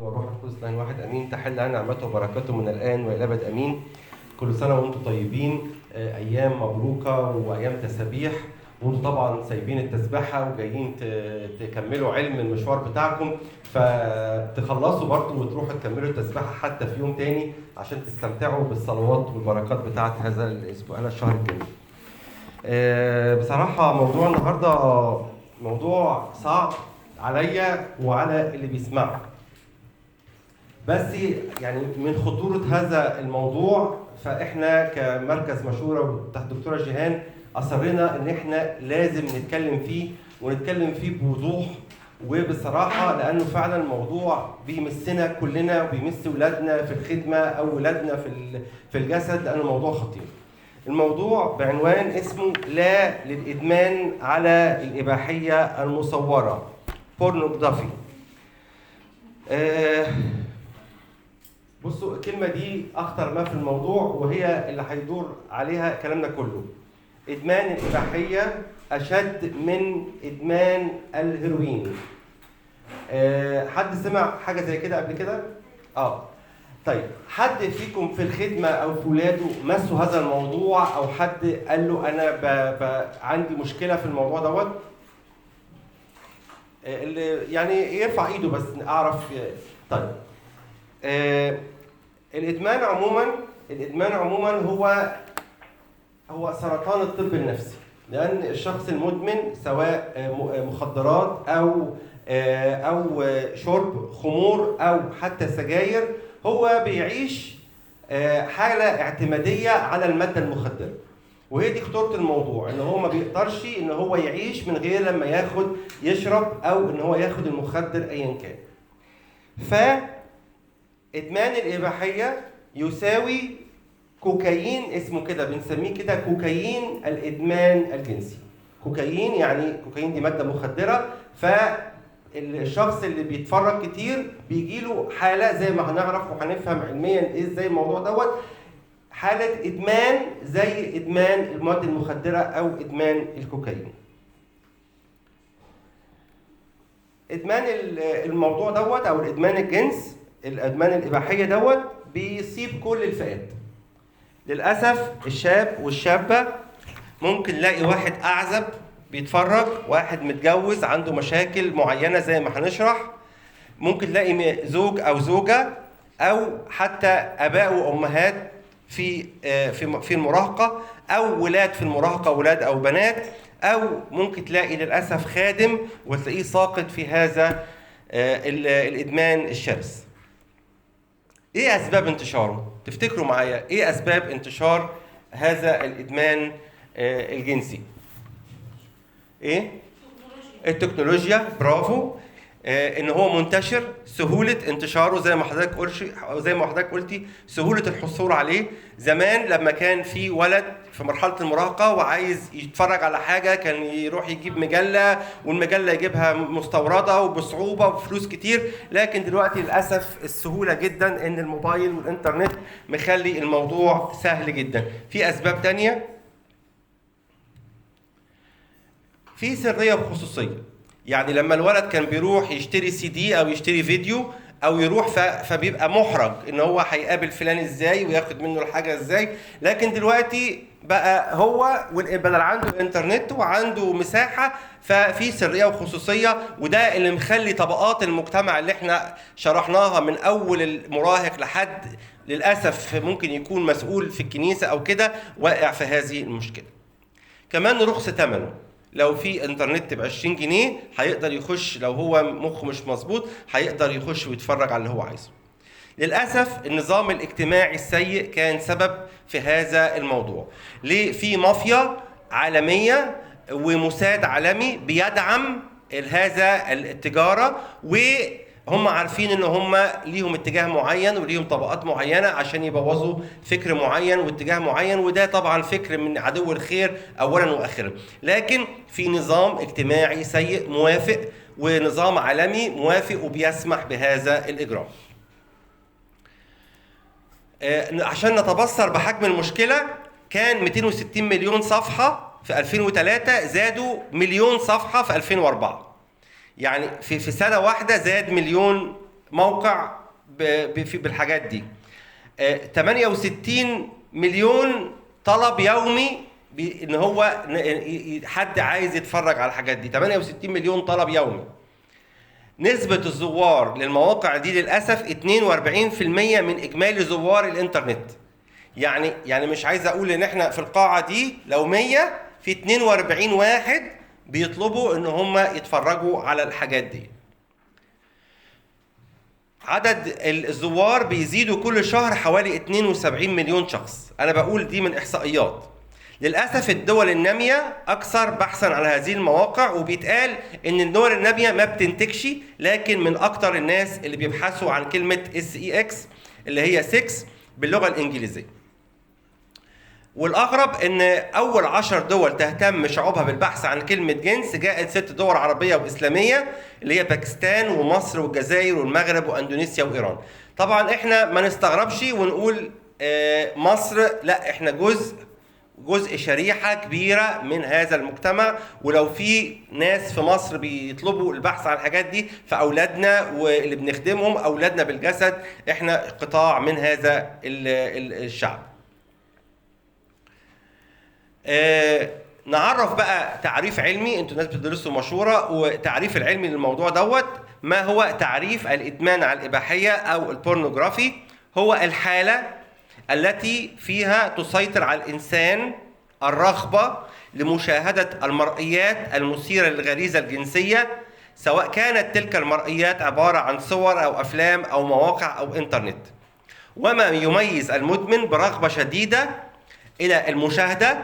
والروح القدس الآن واحد أمين. تحل عنا نعمته وبركاته من الآن وإلى أبد أمين. كل سنة وأنتم طيبين. أيام مبروكة وأيام تسابيح، وأنتم طبعا سايبين التسبحة وجايين تكملوا علم المشوار بتاعكم، فتخلصوا برضه وتروحوا تكملوا التسبحة حتى في يوم تاني عشان تستمتعوا بالصلوات والبركات بتاعت هذا الأسبوع، هذا الشهر الجميل. بصراحة موضوع النهاردة موضوع صعب عليا وعلى اللي بيسمعه، بس يعني من خطورة هذا الموضوع فإحنا كمركز مشورة تحت دكتورة جيهان أصرنا إن إحنا لازم نتكلم فيه ونتكلم فيه بوضوح وبصراحة، لأنه فعلا الموضوع بيمسنا كلنا وبيمس ولادنا في الخدمة أو ولادنا في الجسد، لأنه الموضوع خطير. الموضوع بعنوان اسمه لا للإدمان على الإباحية المصورة، بورنوغرافي. بصوا الكلمة دي أخطر ما في الموضوع، وهي اللي هيدور عليها كلامنا كله. إدمان الإباحية أشد من إدمان الهيروين. حد سمع حاجة زي كده قبل كده؟ طيب، حد فيكم في الخدمة أو في ولاده مسوا هذا الموضوع، أو حد قال له أنا عندي مشكلة في الموضوع دوت؟ اللي يعني يرفع إيده بس أعرف. طيب، الإدمان عموما هو سرطان الطب النفسي، لأن الشخص المدمن سواء مخدرات أو شرب خمور أو حتى سجاير، هو بيعيش حالة اعتمادية على المادة المخدرة، وهي دي خطورة الموضوع، إن هو ما بيقدرش إن هو يعيش من غير لما يشرب أو إن هو ياخد المخدر أيا كان. إدمان الإباحية يساوي كوكايين، اسمه كده بنسميه كده كوكايين الإدمان الجنسي. كوكايين يعني كوكايين دي مادة مخدرة، فالشخص اللي بيتفرج كتير بيجيله حالة زي ما هنعرف وهنفهم علميا ايه ازاي الموضوع دوت، حالة إدمان زي إدمان المواد المخدرة أو إدمان الكوكايين. إدمان الموضوع دوت أو الإدمان الادمان الاباحيه دوت بيصيب كل الفئات. للاسف الشاب والشابه ممكن نلاقي واحد اعزب بيتفرج، واحد متجوز عنده مشاكل معينه زي ما هنشرح، ممكن نلاقي زوج او زوجه او حتى اباء وامهات في المراهقه، او ولاد في المراهقه، ولاد او بنات، او ممكن تلاقي للاسف خادم وتلاقيه ساقط في هذا الادمان الشرس. ايه اسباب انتشاره؟ تفتكروا معايا ايه اسباب انتشار هذا الادمان الجنسي؟ ايه؟ التكنولوجيا. برافو. ان هو منتشر، سهوله انتشاره زي ما حضرتك قلتي، سهوله الحصول عليه. زمان لما كان في ولد في مرحله المراهقه وعايز يتفرج على حاجه كان يروح يجيب مجله، والمجله يجيبها مستورده وبصعوبه وبفلوس كتير، لكن دلوقتي للاسف السهوله جدا ان الموبايل والانترنت مخلي الموضوع سهل جدا. في اسباب تانية، في سريه وخصوصيه. يعني لما الولد كان بيروح يشتري سي دي او يشتري فيديو او يروح فبيبقى محرج ان هو هيقابل فلان ازاي وياخد منه الحاجه ازاي، لكن دلوقتي بقى هو بدل عنده انترنت وعنده مساحه، ففي سريه وخصوصيه، وده اللي مخلي طبقات المجتمع اللي احنا شرحناها من اول المراهق لحد للاسف ممكن يكون مسؤول في الكنيسه او كده واقع في هذه المشكله. كمان رخص ثمنه، لو في انترنت ب 20 جنيه هيقدر يخش، لو هو مخه مش مظبوط هيقدر يخش ويتفرج على اللي هو عايزه. للاسف النظام الاجتماعي السيء كان سبب في هذا الموضوع. ليه؟ في مافيا عالميه وموساد عالمي بيدعم هذا التجاره، وهم عارفين ان هم ليهم اتجاه معين وليهم طبقات معينه عشان يبوظوا فكر معين واتجاه معين، وده طبعا فكر من عدو الخير اولا واخرا. لكن في نظام اجتماعي سيء موافق، ونظام عالمي موافق وبيسمح بهذا الاجراء. عشان نتبصر بحجم المشكله، كان 260 مليون صفحه في 2003 زادوا مليون صفحه في 2004. يعني في سنه واحده زاد مليون موقع بالحاجات دي. 68 مليون طلب يومي ان هو حد عايز يتفرج على الحاجات دي. 68 مليون طلب يومي. نسبة الزوار للمواقع دي للأسف 42% من إجمالي زوار الإنترنت. يعني مش عايز أقول إن إحنا في القاعة دي لو 100 في 42 واحد بيطلبوا إن هم يتفرجوا على الحاجات دي. عدد الزوار بيزيدوا كل شهر حوالي 72 مليون شخص. أنا بقول دي من إحصائيات. للأسف الدول النامية أكثر بحثاً على هذه المواقع، وبيتقال إن الدول النامية ما بتنتجش، لكن من أكثر الناس اللي بيبحثوا عن كلمة SEX اللي هي 6 باللغة الإنجليزية. والأغرب إن أول 10 دول تهتم شعوبها بالبحث عن كلمة جنس جاءت 6 دول عربية وإسلامية اللي هي باكستان ومصر والجزائر والمغرب وأندونيسيا وإيران. طبعاً إحنا ما نستغربش ونقول مصر، لا إحنا جزء شريحة كبيرة من هذا المجتمع، ولو في ناس في مصر بيطلبوا البحث عن الحاجات دي فأولادنا واللي بنخدمهم أولادنا بالجسد، إحنا قطاع من هذا الشعب. نعرف بقى تعريف علمي، انتوا ناس بتدرسوا مشورة، وتعريف العلمي للموضوع دوت. ما هو تعريف الإدمان على الإباحية أو البورنوغرافي؟ هو الحالة التي فيها تسيطر على الإنسان الرغبة لمشاهدة المرئيات المثيرة للغريزة الجنسية، سواء كانت تلك المرئيات عبارة عن صور أو أفلام أو مواقع أو إنترنت. وما يميز المدمن برغبة شديدة إلى المشاهدة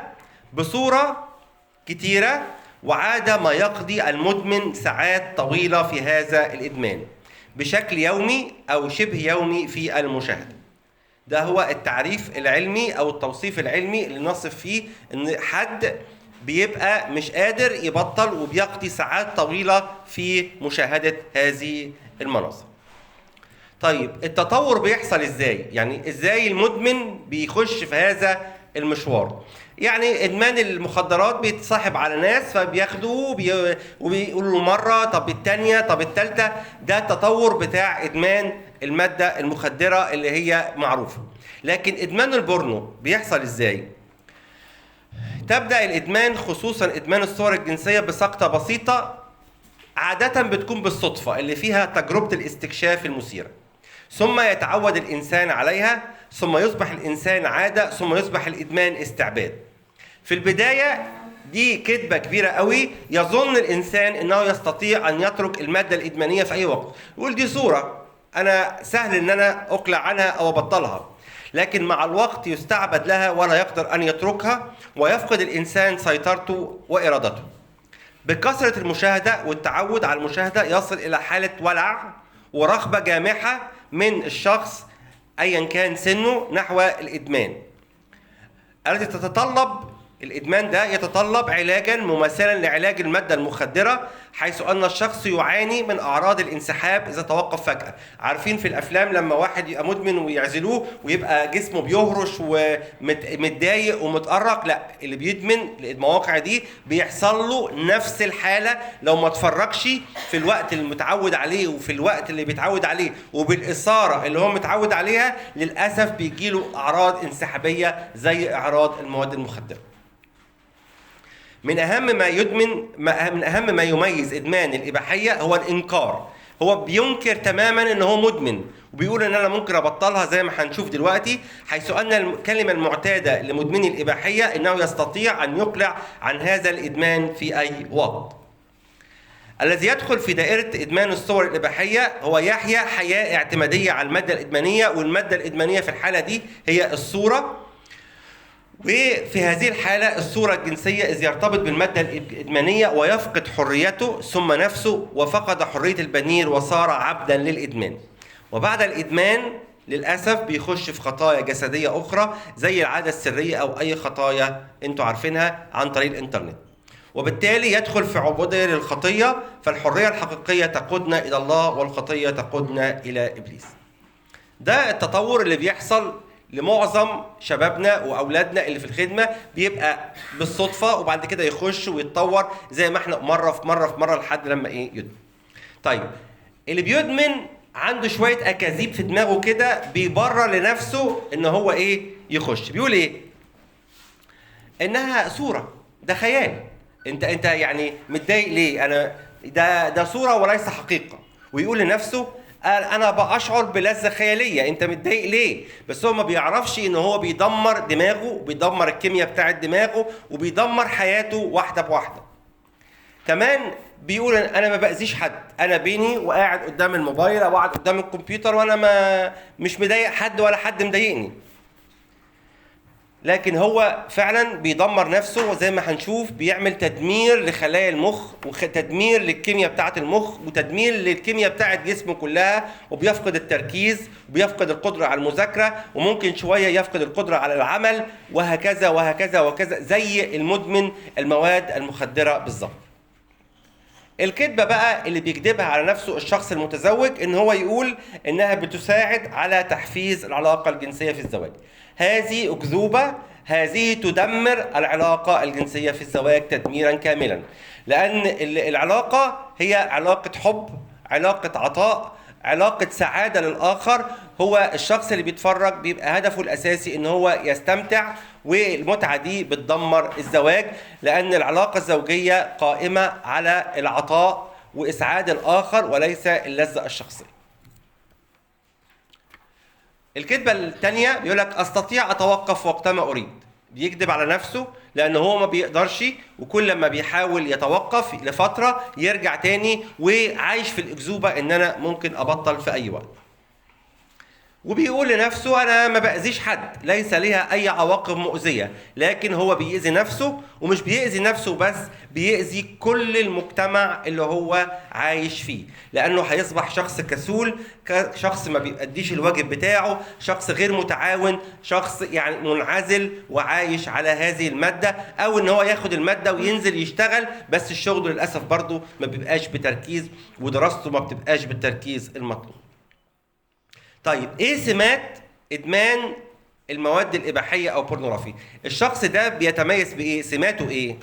بصورة كتيرة، وعادة ما يقضي المدمن ساعات طويلة في هذا الإدمان بشكل يومي أو شبه يومي في المشاهدة. ده هو التعريف العلمي أو التوصيف العلمي اللي نصف فيه إن حد بيبقى مش قادر يبطل وبيقضي ساعات طويلة في مشاهدة هذه المناظر. طيب التطور بيحصل إزاي؟ يعني إزاي المدمن بيخش في هذا المشوار؟ يعني إدمان المخدرات بيتصاحب على ناس فبياخدوه وبيقولوا مرة، طب التانية، طب التالتة. ده التطور بتاع إدمان المادة المخدرة اللي هي معروفة. لكن إدمان البورنو بيحصل إزاي؟ تبدأ الإدمان، خصوصا إدمان الصور الجنسية، بسقطة بسيطة عادة بتكون بالصدفة اللي فيها تجربة الاستكشاف المثيرة، ثم يتعود الإنسان عليها، ثم يصبح الإنسان عادة، ثم يصبح الإدمان استعباد. في البداية دي كذبة كبيرة قوي، يظن الإنسان أنه يستطيع أن يترك المادة الإدمانية في أي وقت، يقول دي صورة أنا سهل أن أنا أقلع عنها أو أبطلها. لكن مع الوقت يستعبد لها ولا يقدر أن يتركها، ويفقد الإنسان سيطرته وإرادته. بكثرة المشاهدة والتعود على المشاهدة يصل إلى حالة ولع ورغبة جامحة من الشخص أيا كان سنه نحو الإدمان، التي تتطلب الإدمان ده يتطلب علاجا مماثلا لعلاج المادة المخدرة، حيث أن الشخص يعاني من أعراض الانسحاب إذا توقف فجأة. عارفين في الأفلام لما واحد يبقى مدمن ويعزلوه ويبقى جسمه بيهرش ومتضايق ومتقرق، لا، اللي بيدمن المواقع دي بيحصل له نفس الحالة لو ما اتفرجش في الوقت المتعود عليه وفي الوقت اللي بيتعود عليه وبالإثارة اللي هو متعود عليها. للأسف بيجيله أعراض انسحابية زي أعراض المواد المخدرة. من أهم ما يميز إدمان الإباحية هو الإنكار. هو بينكر تماما إن هو مدمن، وبيقول إن أنا ممكن أبطلها زي ما هنشوف دلوقتي، حيث أن الكلمة المعتادة لمدمني الإباحية إنه يستطيع أن يقلع عن هذا الإدمان في أي وقت. الذي يدخل في دائرة إدمان الصور الإباحية هو يحيا حياة اعتمادية على المادة الإدمانية، والمادة الإدمانية في الحالة دي هي الصورة. وفي هذه الحالة الصورة الجنسية إذ يرتبط بالمادة الإدمانية ويفقد حريته ثم نفسه، وفقد حرية البنير وصار عبدا للإدمان. وبعد الإدمان للأسف بيخش في خطايا جسدية أخرى زي العادة السرية أو أي خطايا أنتوا عارفينها عن طريق الإنترنت، وبالتالي يدخل في عبودية للخطية. فالحرية الحقيقية تقودنا إلى الله، والخطية تقودنا إلى إبليس. ده التطور اللي بيحصل لمعظم شبابنا وأولادنا اللي في الخدمة، بيبقى بالصدفة وبعد كده يخش ويتطور زي ما احنا مرة في مرة لحد لما يدمن. طيب اللي بيدمن عنده شويه اكاذيب في دماغه كده بيبرر لنفسه ان هو ايه يخش. بيقول ايه؟ انها صوره، ده خيال. انت يعني متضايق ليه؟ انا ده صوره وليس حقيقه. ويقول لنفسه انا بشعر بلذه خياليه. انت متضايق ليه؟ بس هو ما بيعرفش ان هو بيدمر دماغه وبيدمر الكيمياء بتاعه دماغه وبيدمر حياته واحده بواحده. كمان بيقول انا ما باذيش حد، انا بيني وقاعد قدام الموبايل او قاعد قدام الكمبيوتر وانا مش مضايق حد ولا حد مضايقني. لكن هو فعلا بيدمر نفسه، وزي ما هنشوف بيعمل تدمير لخلايا المخ وتدمير للكيمياء بتاعه المخ وتدمير للكيمياء بتاعه جسمه كلها، وبيفقد التركيز وبيفقد القدره على المذاكره، وممكن شويه يفقد القدره على العمل، وهكذا وهكذا وهكذا، زي المدمن المواد المخدره بالظبط. الكذبة بقى اللي بيكذبها على نفسه الشخص المتزوج ان هو يقول انها بتساعد على تحفيز العلاقة الجنسية في الزواج. هذه أكذوبة، هذه تدمر العلاقة الجنسية في الزواج تدميرا كاملا، لأن العلاقة هي علاقة حب، علاقة عطاء، علاقة سعادة للآخر. هو الشخص اللي بيتفرج بيبقى هدفه الأساسي إن هو يستمتع، والمتعة دي بتدمر الزواج، لأن العلاقة الزوجية قائمة على العطاء وإسعاد الآخر وليس اللذة الشخصية. الكذبة الثانية بيقول لك أستطيع أتوقف وقتما أريد. بيكذب على نفسه لأنه هو ما بيقدرش، وكل ما بيحاول يتوقف لفترة يرجع تاني وعايش في الأكذوبة إن أنا ممكن أبطل في أي وقت. وبيقول لنفسه أنا ما بأذيش حد، ليس لها أي عواقب مؤذية، لكن هو بيأذي نفسه، ومش بيأذي نفسه بس، بيأذي كل المجتمع اللي هو عايش فيه، لأنه هيصبح شخص كسول، شخص ما بيأديش الواجب بتاعه، شخص غير متعاون، شخص يعني منعزل وعايش على هذه المادة، أو إن هو ياخد المادة وينزل يشتغل، بس الشغل للأسف برضه ما بيبقاش بتركيز، ودراسته ما بتبقاش بالتركيز المطلوب. طيب ايه سمات ادمان المواد الاباحيه او بورنوغرافي؟ الشخص ده بيتميز بايه؟ سماته ايه؟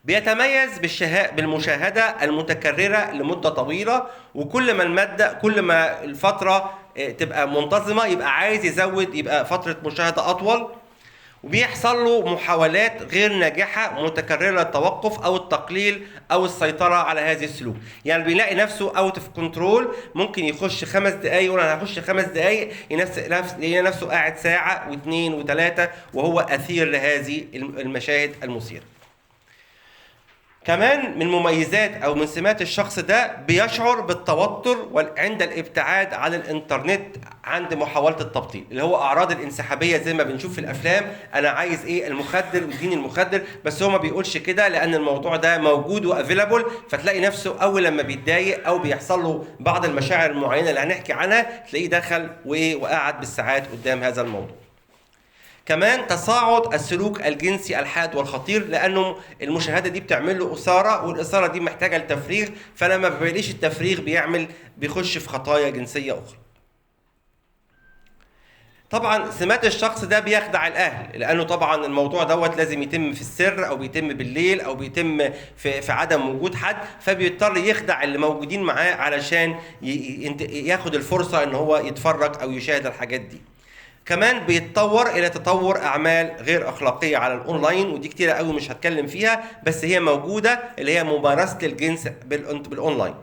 بيتميز بالمشاهده المتكرره لمده طويله، وكل ما الماده كل ما الفتره تبقى منتظمه يبقى عايز يزود، يبقى فتره مشاهده اطول، وبيحصل له محاولات غير ناجحة متكررة للتوقف أو التقليل أو السيطرة على هذه السلوك. يعني بيلاقي نفسه أوت اوف كنترول، ممكن يخش 5 دقايق يقول أنا هخش 5 دقايق، يلاقي نفسه قاعد ساعة واثنين وثلاثة وهو أثير لهذه المشاهد المثيرة. كمان من مميزات أو من سمات الشخص ده بيشعر بالتوتر عند الابتعاد عن الإنترنت عند محاولة التبطيل، اللي هو أعراض الانسحابية زي ما بنشوف في الأفلام. أنا عايز إيه؟ المخدر، واديني المخدر، بس هو ما بيقولش كده لأن الموضوع ده موجود وأفيلابل، فتلاقي نفسه أول لما بيتضايق أو بيحصل له بعض المشاعر المعينة اللي هنحكي عنها تلاقيه دخل وقعد بالساعات قدام هذا الموضوع. كمان تصاعد السلوك الجنسي الحاد والخطير، لانه المشاهده دي بتعمل له اثاره، والاثاره دي محتاجه لتفريغ، فلما ما بيلاقيش التفريغ بيخش في خطايا جنسيه اخرى. طبعا سمات الشخص ده بيخدع الاهل، لانه طبعا الموضوع دوت لازم يتم في السر او بيتم بالليل او بيتم في عدم وجود حد، فبيضطر يخدع اللي موجودين معاه علشان ياخد الفرصه ان هو يتفرج او يشاهد الحاجات دي. كمان بيتطور الى تطور اعمال غير اخلاقيه على الاونلاين، ودي كتيره قوي مش هتكلم فيها، بس هي موجوده، اللي هي ممارسه الجنس بالاونلاين.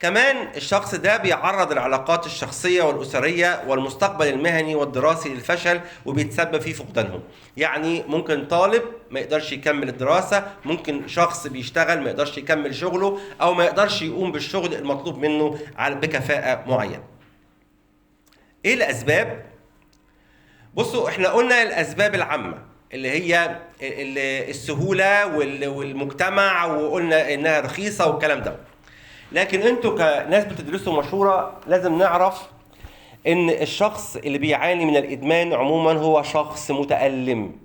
كمان الشخص ده بيعرض العلاقات الشخصيه والاسريه والمستقبل المهني والدراسي للفشل، وبيتسبب في فقدانهم. يعني ممكن طالب ما يقدرش يكمل الدراسه، ممكن شخص بيشتغل ما يقدرش يكمل شغله، او ما يقدرش يقوم بالشغل المطلوب منه بكفاءه معينه. ايه الاسباب؟ بصوا احنا قلنا الاسباب العامه اللي هي السهوله والمجتمع، وقلنا انها رخيصه والكلام ده. لكن انتوا كناس بتدرسوا مشوره لازم نعرف ان الشخص اللي بيعاني من الادمان عموما هو شخص متألم.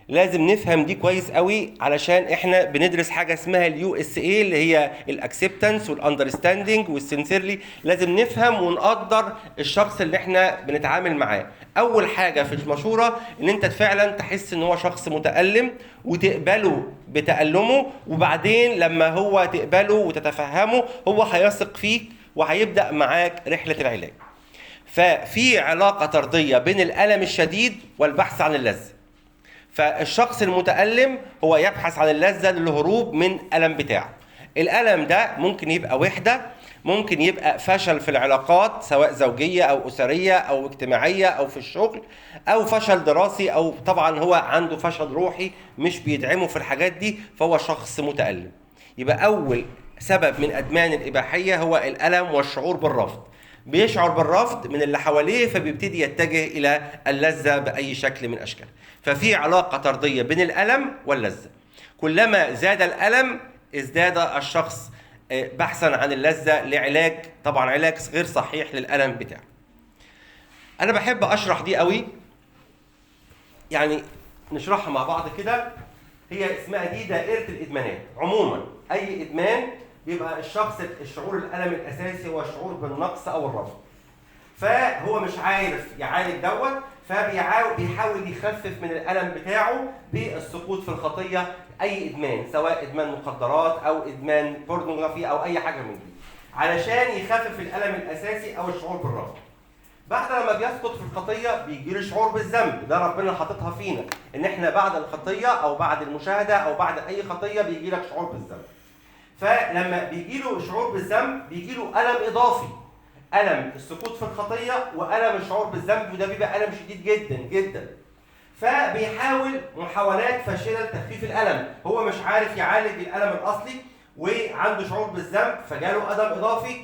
لازم نفهم دي كويس قوي، علشان احنا بندرس حاجه اسمها اليو اس اي اللي هي الاكسبتنس والاندرستاندينج والسنسيرلي. لازم نفهم ونقدر الشخص اللي احنا بنتعامل معاه. اول حاجه في المشوره ان انت فعلا تحس ان هو شخص متألم وتقبله بتألمه، وبعدين لما هو تقبله وتتفهمه هو هيثق فيك وهيبدأ معاك رحلة العلاج. ففي علاقة طردية بين الألم الشديد والبحث عن اللذة. فالشخص المتألم هو يبحث عن اللذة للهروب من الألم بتاعه. الألم ده ممكن يبقى وحدة، ممكن يبقى فشل في العلاقات سواء زوجية أو أسرية أو اجتماعية أو في الشغل، أو فشل دراسي، أو طبعا هو عنده فشل روحي مش بيدعمه في الحاجات دي، فهو شخص متألم. يبقى أول سبب من أدمان الإباحية هو الألم والشعور بالرفض. بيشعر بالرفض من اللي حواليه فبيبتدي يتجه إلى اللذة بأي شكل من أشكال. ففي علاقة طردية بين الألم واللذة. كلما زاد الألم ازداد الشخص بحثا عن اللذة لعلاج، طبعا علاج غير صحيح للألم بتاعه. أنا بحب أشرح دي قوي، يعني نشرحها مع بعض كده. هي اسمها دي دائرة الإدمانات. عموما أي إدمان بيبقى الشعور الألم الأساسي هو الشعور بالنقص أو الرفض. فهو مش عارف يعالج دوت، فبيحاول يخفف من الألم بتاعه بالسقوط في الخطية. أي إدمان، سواء إدمان مخدرات أو إدمان بورنوغرافي أو أي حاجة من دي، علشان يخفف الألم الأساسي أو الشعور بالرفض. بعد لما بيسقط في الخطية بيجيله شعور بالذنب. ده ربنا حاططها فينا، إن إحنا بعد الخطية أو بعد المشاهدة أو بعد أي خطية بيجيلك شعور بالذنب. فلما بيجيله شعور بالذنب بيجيله ألم إضافي، ألم السقوط في الخطية وألم الشعور بالذنب، وده بيبقى ألم شديد جدا جدا. فبيحاول محاولات فاشلة لتخفيف الألم. هو مش عارف يعالج الألم الأصلي وعنده شعور بالذنب فجاله ألم إضافي،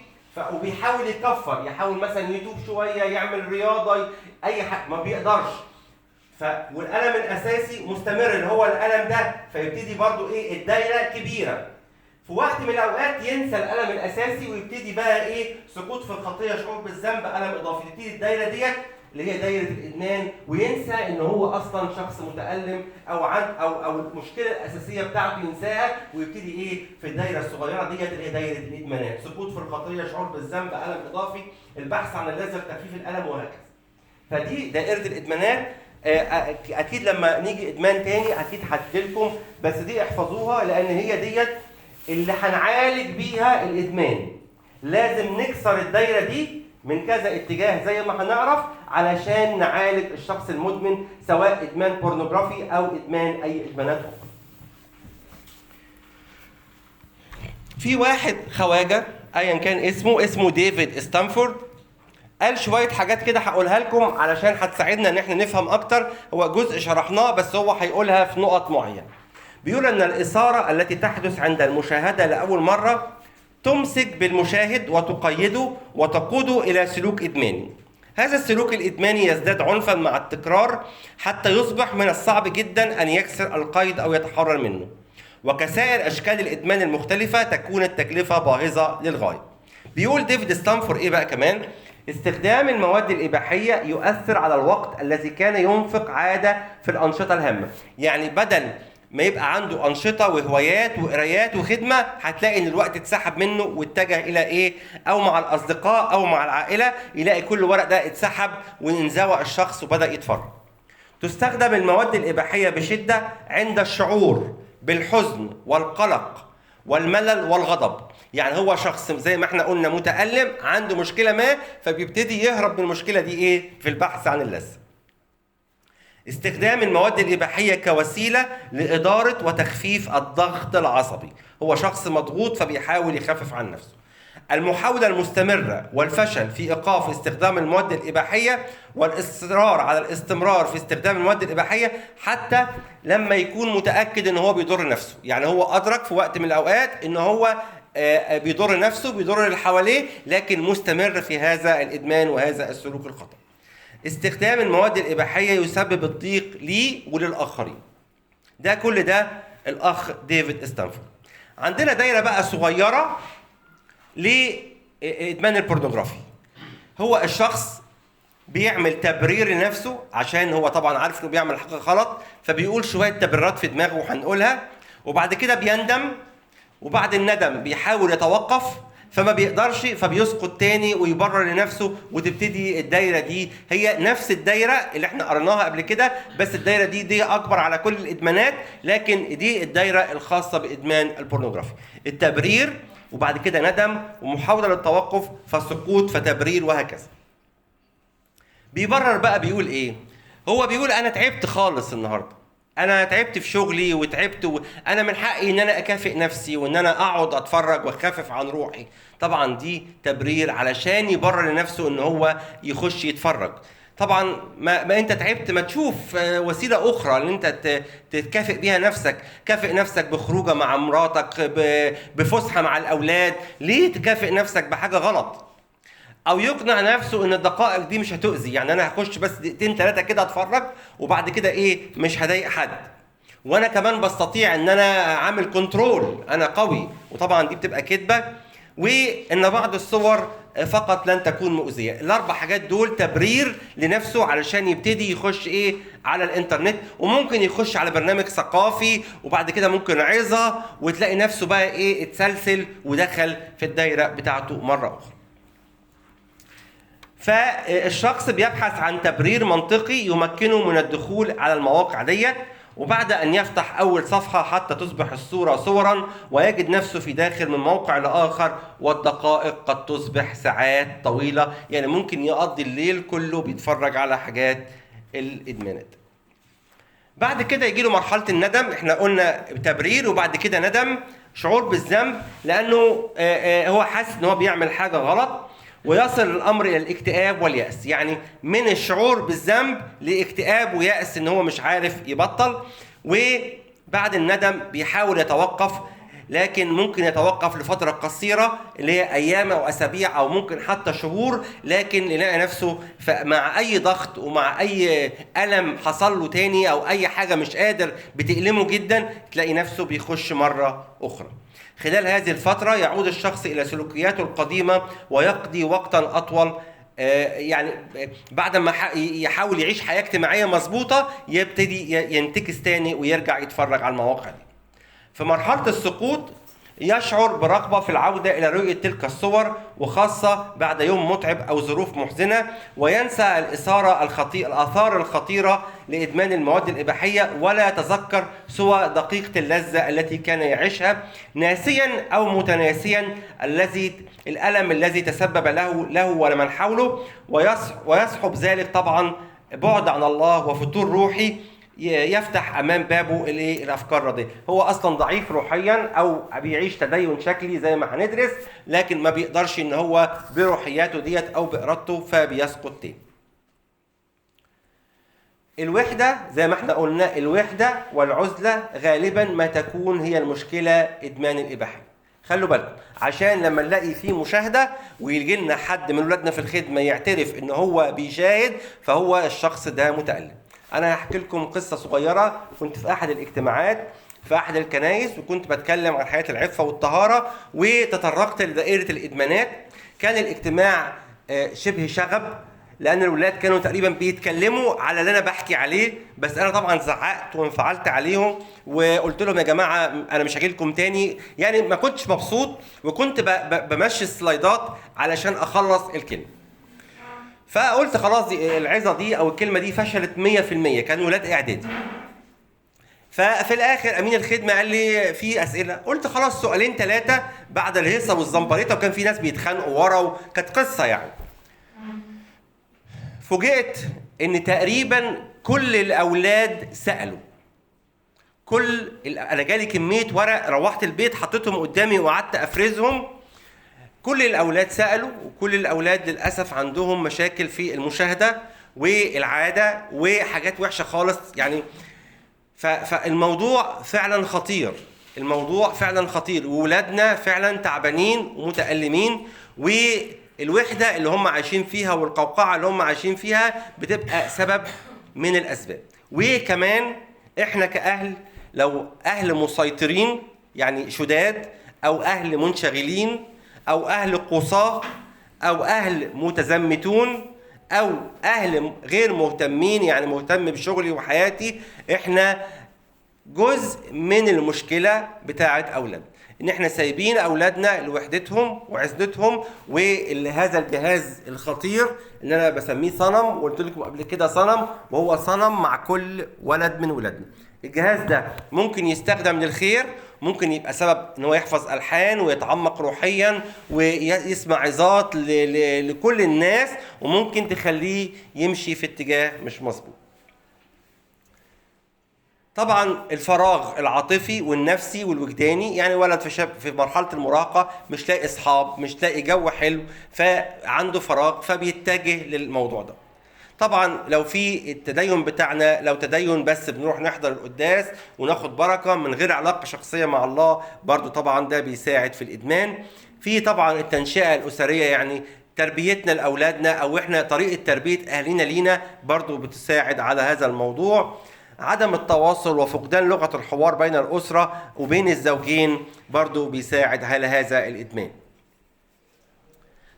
وبيحاول يحاول مثلا يتوب شوية، يعمل رياضة، أي حاجة، ما بيقدرش. والألم الأساسي مستمر اللي هو الألم ده، فيبتدي برضو الدايرة كبيرة. في وقت من الأوقات ينسى الألم الأساسي ويبتدي بقى سقوط في الخطية، شعور بالذنب، ألم إضافي. تبتدي الدايرة ديت اللي هي دايرة الإدمان، وينسى إن هو أصلاً شخص متألم أو المشكلة الأساسية بتاعته ينساها، ويبتدي في الدايرة الصغيرة ديت اللي هي دايرة الإدمانات. سقوط في الخطية، شعور بالذنب، ألم إضافي، البحث عن اللذة لتخفيف الألم، وهكذا. فدي دائرة الإدمانات. أكيد لما نيجي إدمان تاني أكيد هديلكم، بس دي احفظوها لأن هي ديت اللي هنعالج بيها الإدمان. لازم نكسر الدايرة دي من كذا اتجاه زي ما هنعرف علشان نعالج الشخص المدمن، سواء إدمان بورنوغرافي أو إدمان أي إدمانات أخرى. في واحد خواجة أيا كان اسمه ديفيد ستانفورد، قال شوية حاجات كده هقولها لكم علشان هتساعدنا إن احنا نفهم أكتر. هو جزء شرحناه بس هو هيقولها في نقط معينة. بيقول أن الإثارة التي تحدث عند المشاهدة لأول مرة تمسك بالمشاهد وتقيده وتقوده إلى سلوك إدماني. هذا السلوك الإدماني يزداد عنفاً مع التكرار حتى يصبح من الصعب جداً أن يكسر القيد أو يتحرر منه. وكسائر أشكال الإدمان المختلفة تكون التكلفة باهظة للغاية. بيقول ديفيد ستانفورد بقى كمان، استخدام المواد الإباحية يؤثر على الوقت الذي كان ينفق عادة في الأنشطة الهامة. يعني بدل ما يبقى عنده أنشطة وهوايات وقرايات وخدمة، هتلاقي إن الوقت اتسحب منه واتجه إلى أو مع الأصدقاء أو مع العائلة، يلاقي كل ورق ده اتسحب وانزوى الشخص وبدأ يتفرج. تستخدم المواد الإباحية بشدة عند الشعور بالحزن والقلق والملل والغضب. يعني هو شخص زي ما احنا قلنا متألم، عنده مشكلة ما، فبيبتدي يهرب من المشكلة دي في البحث عن اللذة. استخدام المواد الإباحية كوسيلة لإدارة وتخفيف الضغط العصبي. هو شخص مضغوط فبيحاول يخفف عن نفسه. المحاولة المستمرة والفشل في إيقاف استخدام المواد الإباحية والإصرار على الاستمرار في استخدام المواد الإباحية حتى لما يكون متأكد إن هو بيضر نفسه. يعني هو أدرك في وقت من الأوقات إن هو بيضر نفسه، بيضر اللي حواليه، لكن مستمر في هذا الإدمان وهذا السلوك الخطأ. استخدام المواد الإباحية يسبب الضيق لي وللآخرين. ده كل ده الأخ ديفيد ستانفورد. عندنا دايرة بقى صغيرة لإدمان البورنوغرافي. هو الشخص بيعمل تبرير لنفسه عشان هو طبعا عارف انه بيعمل حاجة غلط، فبيقول شوية تبريرات في دماغه وهنقولها، وبعد كده بيندم، وبعد الندم بيحاول يتوقف فما بيقدرش، فبيسقط تاني ويبرر لنفسه، وتبتدي الدايرة دي هي نفس الدايرة اللي احنا قرناها قبل كده، بس الدايرة دي أكبر على كل الإدمانات، لكن دي الدايرة الخاصة بإدمان البورنوغرافي. التبرير وبعد كده ندم ومحاولة للتوقف فسقوط فتبرير وهكذا. بيبرر بقى بيقول ايه؟ هو بيقول انا تعبت خالص النهارده، انا تعبت في شغلي وتعبت انا من حقي ان انا اكافئ نفسي وان انا اقعد اتفرج واخفف عن روحي. طبعا دي تبرير علشان يبرر لنفسه ان هو يخش يتفرج. طبعا ما انت تعبت، ما تشوف وسيله اخرى ان انت تكافئ بيها نفسك. كافئ نفسك بخروجه مع مراتك، بفسحه مع الاولاد. ليه تكافئ نفسك بحاجه غلط؟ او يقنع نفسه ان الدقائق دي مش هتؤذي، يعني انا هخش بس دقيقتين 3 كده اتفرج وبعد كده ايه مش هضايق حد، وانا كمان بستطيع ان انا اعمل كنترول، انا قوي. وطبعا دي بتبقى كذبه. وان بعض الصور فقط لن تكون مؤذيه. الاربع حاجات دول تبرير لنفسه علشان يبتدي يخش ايه على الانترنت، وممكن يخش على برنامج ثقافي وبعد كده ممكن عظه، وتلاقي نفسه بقى ايه اتسلسل ودخل في الدايره بتاعته مره اخرى. فالشخص بيبحث عن تبرير منطقي يمكنه من الدخول على المواقع ديت، وبعد أن يفتح أول صفحة حتى تصبح الصورة صورا ويجد نفسه في داخل من موقع لآخر، والدقائق قد تصبح ساعات طويلة. يعني ممكن يقضي الليل كله بيتفرج على حاجات الإدمانات. بعد كده يجيله مرحلة الندم. احنا قلنا تبرير وبعد كده ندم، شعور بالذنب لأنه هو حاسس ان هو بيعمل حاجة غلط، ويصل الأمر إلى الاكتئاب واليأس. يعني من الشعور بالذنب لاكتئاب ويأس إن هو مش عارف يبطل. وبعد الندم بيحاول يتوقف، لكن ممكن يتوقف لفترة قصيرة اللي هي أيام أو أسابيع أو ممكن حتى شهور، لكن يلاقي نفسه مع أي ضغط ومع أي ألم حصل له تاني أو أي حاجة مش قادر بتألمه جدا، تلاقي نفسه بيخش مرة أخرى. خلال هذه الفترة يعود الشخص إلى سلوكياته القديمة ويقضي وقتا أطول. يعني بعد ما يحاول يعيش حياة اجتماعية مظبوطة يبتدي ينتكس تاني ويرجع يتفرج على المواقع دي. في مرحلة السقوط يشعر برغبة في العودة إلى رؤية تلك الصور، وخاصة بعد يوم متعب أو ظروف محزنة، وينسى الآثار الخطيرة لإدمان المواد الإباحية، ولا يتذكر سوى دقيقة اللذة التي كان يعيشها، ناسيا أو متناسيا الألم الذي تسبب له ولمن حوله، ويصحب ذلك طبعا بعد عن الله وفتور روحي يفتح امام بابه الافكار الرديئه. هو اصلا ضعيف روحيا او بيعيش تدين شكلي زي ما هندرس، لكن ما بيقدرش ان هو بروحياته ديت او بارادته فبيسقط تاني. الوحده زي ما احنا قلنا، الوحده والعزله غالبا ما تكون هي المشكله ادمان الاباحيه. خلوا بالكم عشان لما نلاقي فيه مشاهده ويجي لنا حد من ولادنا في الخدمه يعترف ان هو بيشاهد، فهو الشخص ده متألم. أنا هحكي لكم قصة صغيرة. كنت في أحد الاجتماعات في أحد الكنائس، وكنت بتكلم عن حياة العفة والطهارة، وتطرقت لدائرة الإدمانات. كان الاجتماع شبه شغب، لأن الولاد كانوا تقريبا بيتكلموا على اللي أنا بحكي عليه، بس أنا طبعا زعقت وانفعلت عليهم وقلت لهم يا جماعة أنا مش هاجي لكم تاني. يعني ما كنتش مبسوط، وكنت بمشي السلايدات علشان أخلص الكلمة. فقلت خلاص العظة دي أو الكلمة دي فشلت 100%. كانوا ولاد إعدادي. ففي الآخر أمين الخدمة قال لي في أسئلة. قلت خلاص سؤالين 3 بعد الهيصة والزنبريطة، وكان في ناس بيتخانقوا ورا وكانت قصة يعني. فوجئت إن تقريبا كل الأولاد سألوا. أنا جالي كمية ورق، روحت البيت حطيتهم قدامي وقعدت أفرزهم. كل الأولاد سألوا، وكل الأولاد للأسف عندهم مشاكل في المشاهدة والعادة وحاجات وحشة خالص يعني. فالموضوع فعلا خطير، الموضوع فعلا خطير، وولادنا فعلا تعبانين ومتألمين، والوحدة اللي هم عايشين فيها والقوقعة اللي هم عايشين فيها بتبقى سبب من الأسباب. وكمان إحنا كأهل، لو أهل مسيطرين يعني شداد، أو أهل منشغلين، أو أهل قصاه، أو أهل متزمتون، أو أهل غير مهتمين، يعني مهتم بشغلي وحياتي، إحنا جزء من المشكلة بتاعة أولاد. إن إحنا سايبين أولادنا لوحدتهم وعزلتهم، وهذا الجهاز الخطير اللي أنا بسميه صنم، وقلت لكم قبل كده صنم، وهو صنم مع كل ولد من ولادنا. الجهاز ده ممكن يستخدم للخير، ممكن يبقى سبب ان هو يحفظ الحان ويتعمق روحيا ويسمع عظات لكل الناس، وممكن تخليه يمشي في اتجاه مش مظبوط. طبعا الفراغ العاطفي والنفسي والوجداني، يعني ولد في شاب في مرحله المراهقه مش لاقي اصحاب، مش لاقي جو حلو، فعنده فراغ فبيتجه للموضوع ده. طبعا لو في التدين بتاعنا لو تدين بس بنروح نحضر القداس وناخد بركه من غير علاقه شخصيه مع الله، برضو طبعا ده بيساعد في الادمان. في طبعا التنشئه الاسريه، يعني تربيتنا لاولادنا او احنا طريقه تربيه اهالينا لينا برضو بتساعد على هذا الموضوع. عدم التواصل وفقدان لغه الحوار بين الاسره وبين الزوجين برضو بيساعد على هذا الادمان.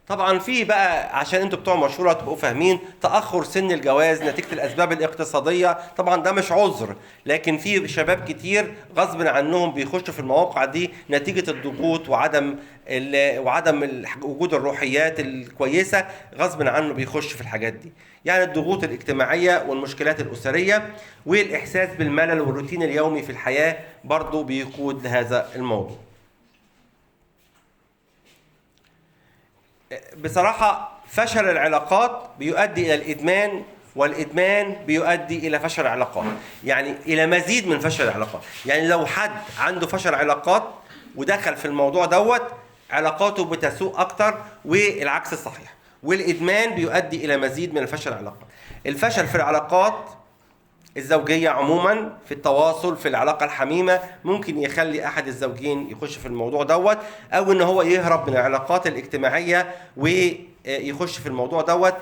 طبعا في بقى عشان انتوا بتوع مشهوره تبقوا فاهمين، تاخر سن الجواز نتيجه الاسباب الاقتصاديه، طبعا ده مش عذر، لكن في شباب كتير غصب عنهم بيخشوا في المواقع دي نتيجه الضغوط وعدم وجود الروحيات الكويسه، غصب عنه بيخش في الحاجات دي. يعني الضغوط الاجتماعيه والمشكلات الاسريه والاحساس بالملل والروتين اليومي في الحياه برضه بيقود لهذا الموضوع. بصراحة فشل العلاقات بيؤدي إلى الإدمان، والإدمان بيؤدي إلى فشل العلاقات، يعني إلى مزيد من فشل العلاقات. يعني لو حد عنده فشل علاقات ودخل في الموضوع دوت، علاقاته بتسوء أكتر، والعكس صحيح. والإدمان بيؤدي إلى مزيد من فشل العلاقات. الفشل في العلاقات الزوجية عموما، في التواصل في العلاقة الحميمة، ممكن يخلي أحد الزوجين يخش في الموضوع دوت، أو إن هو يهرب من العلاقات الاجتماعية ويخش في الموضوع دوت.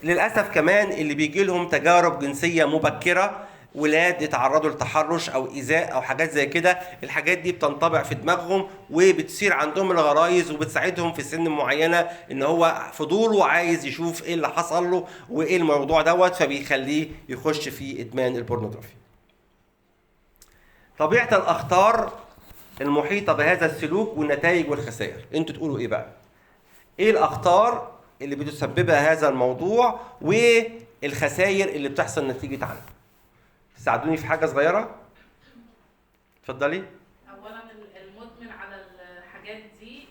للأسف كمان اللي بيجي لهم تجارب جنسية مبكرة، ولاد يتعرضوا لتحرش أو إيذاء أو حاجات زي كده، الحاجات دي بتنطبع في دماغهم وبتصير عندهم الغرائز، وبتساعدهم في سن معينة إن هو فضوله عايز يشوف إيه اللي حصل له وإيه الموضوع دوت، فبيخليه يخش في إدمان البورنوغرافي. طبيعة الأخطار المحيطة بهذا السلوك والنتائج والخسائر، أنتوا تقولوا إيه بقى؟ إيه الأخطار اللي بتسببها هذا الموضوع والخسائر اللي بتحصل نتيجة عنه؟ تساعدوني في حاجة صغيرة؟ اتفضلي. أولاً المدمن على الحاجات دي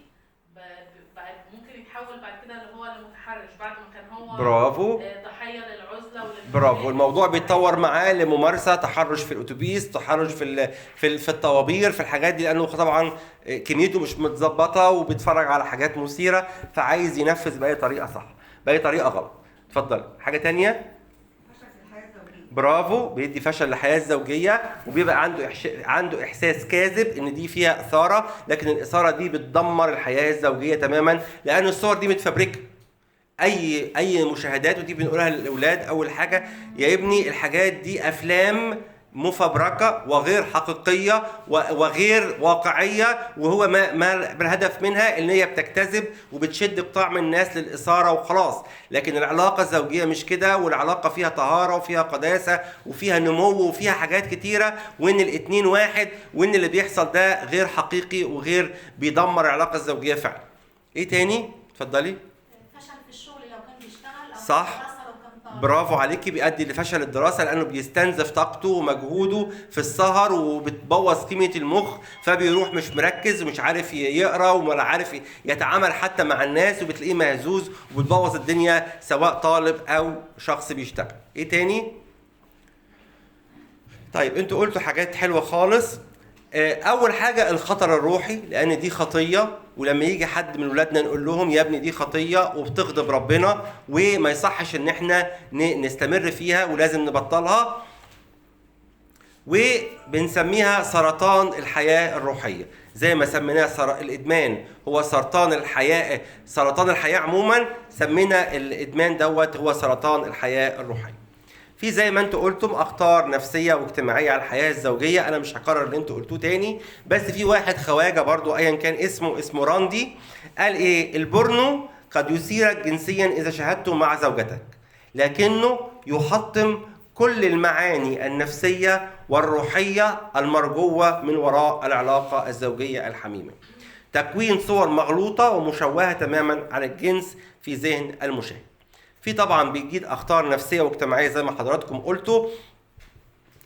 ممكن يتحول بعد كده اللي هو المتحرش بعد ما كان هو برافو ضحية للعزلة برافو. الموضوع بيتطور معاه لممارسة تحرش في الأتوبيس، تحرش في الطوابير، في الحاجات دي، لأنه طبعا كميته مش متظبطة وبيتفرج على حاجات مثيرة، فعايز ينفذ بأي طريقة صح بأي طريقة غلط. اتفضل. حاجة تانية؟ برافو، بيدي فشل للحياه الزوجيه، وبيبقى عنده احساس كاذب ان دي فيها اثاره، لكن الاثاره دي بتدمر الحياه الزوجيه تماما، لان الصور دي متفبركه. اي مشاهدات، ودي بنقولها للاولاد اول حاجه، يا ابني الحاجات دي افلام مفبركه وغير حقيقيه وغير واقعيه، وهو ما الهدف منها ان هي بتجتذب وبتشد قطاع من الناس للاثاره وخلاص. لكن العلاقه الزوجيه مش كده، والعلاقه فيها طهاره وفيها قداسه وفيها نمو وفيها حاجات كتيره، وان الاتنين واحد، وان اللي بيحصل ده غير حقيقي وغير بيدمر العلاقه الزوجيه فعلا. ايه تاني؟ اتفضلي. فشل في الشغل لو كان بيشتغل، او صح، برافو عليكي، بيؤدي لفشل الدراسه لانه بيستنزف طاقته ومجهوده في السهر، وبتبوظ قيمه المخ، فبيروح مش مركز ومش عارف يقرا ولا عارف يتعامل حتى مع الناس، وبتلاقيه مهزوز وبتبوظ الدنيا سواء طالب او شخص بيشتغل. ايه تاني؟ طيب انتوا قلتوا حاجات حلوه خالص. اول حاجه الخطر الروحي، لان دي خطيه، ولما يجي حد من ولادنا نقول لهم يا ابني دي خطيه وبتغضب ربنا وما يصحش ان احنا نستمر فيها ولازم نبطلها، وبنسميها سرطان الحياه الروحيه، زي ما سميناه الادمان هو سرطان الحياه، سرطان الحياه عموما، سمينا الادمان دوت هو سرطان الحياه الروحيه. في زي ما انتوا قلتم اخطار نفسيه واجتماعيه على الحياه الزوجيه، انا مش هكرر اللي انتوا قلتوه تاني، بس في واحد خواجه برضو ايا كان اسمه راندي، قال ايه؟ البورنو قد يثيرك جنسيا اذا شاهدته مع زوجتك، لكنه يحطم كل المعاني النفسيه والروحيه المرجوه من وراء العلاقه الزوجيه الحميمه. تكوين صور مغلوطه ومشوهه تماما عن الجنس في ذهن المشاهد. في طبعا بيجيد اخطار نفسيه واجتماعيه زي ما حضراتكم قلتوا،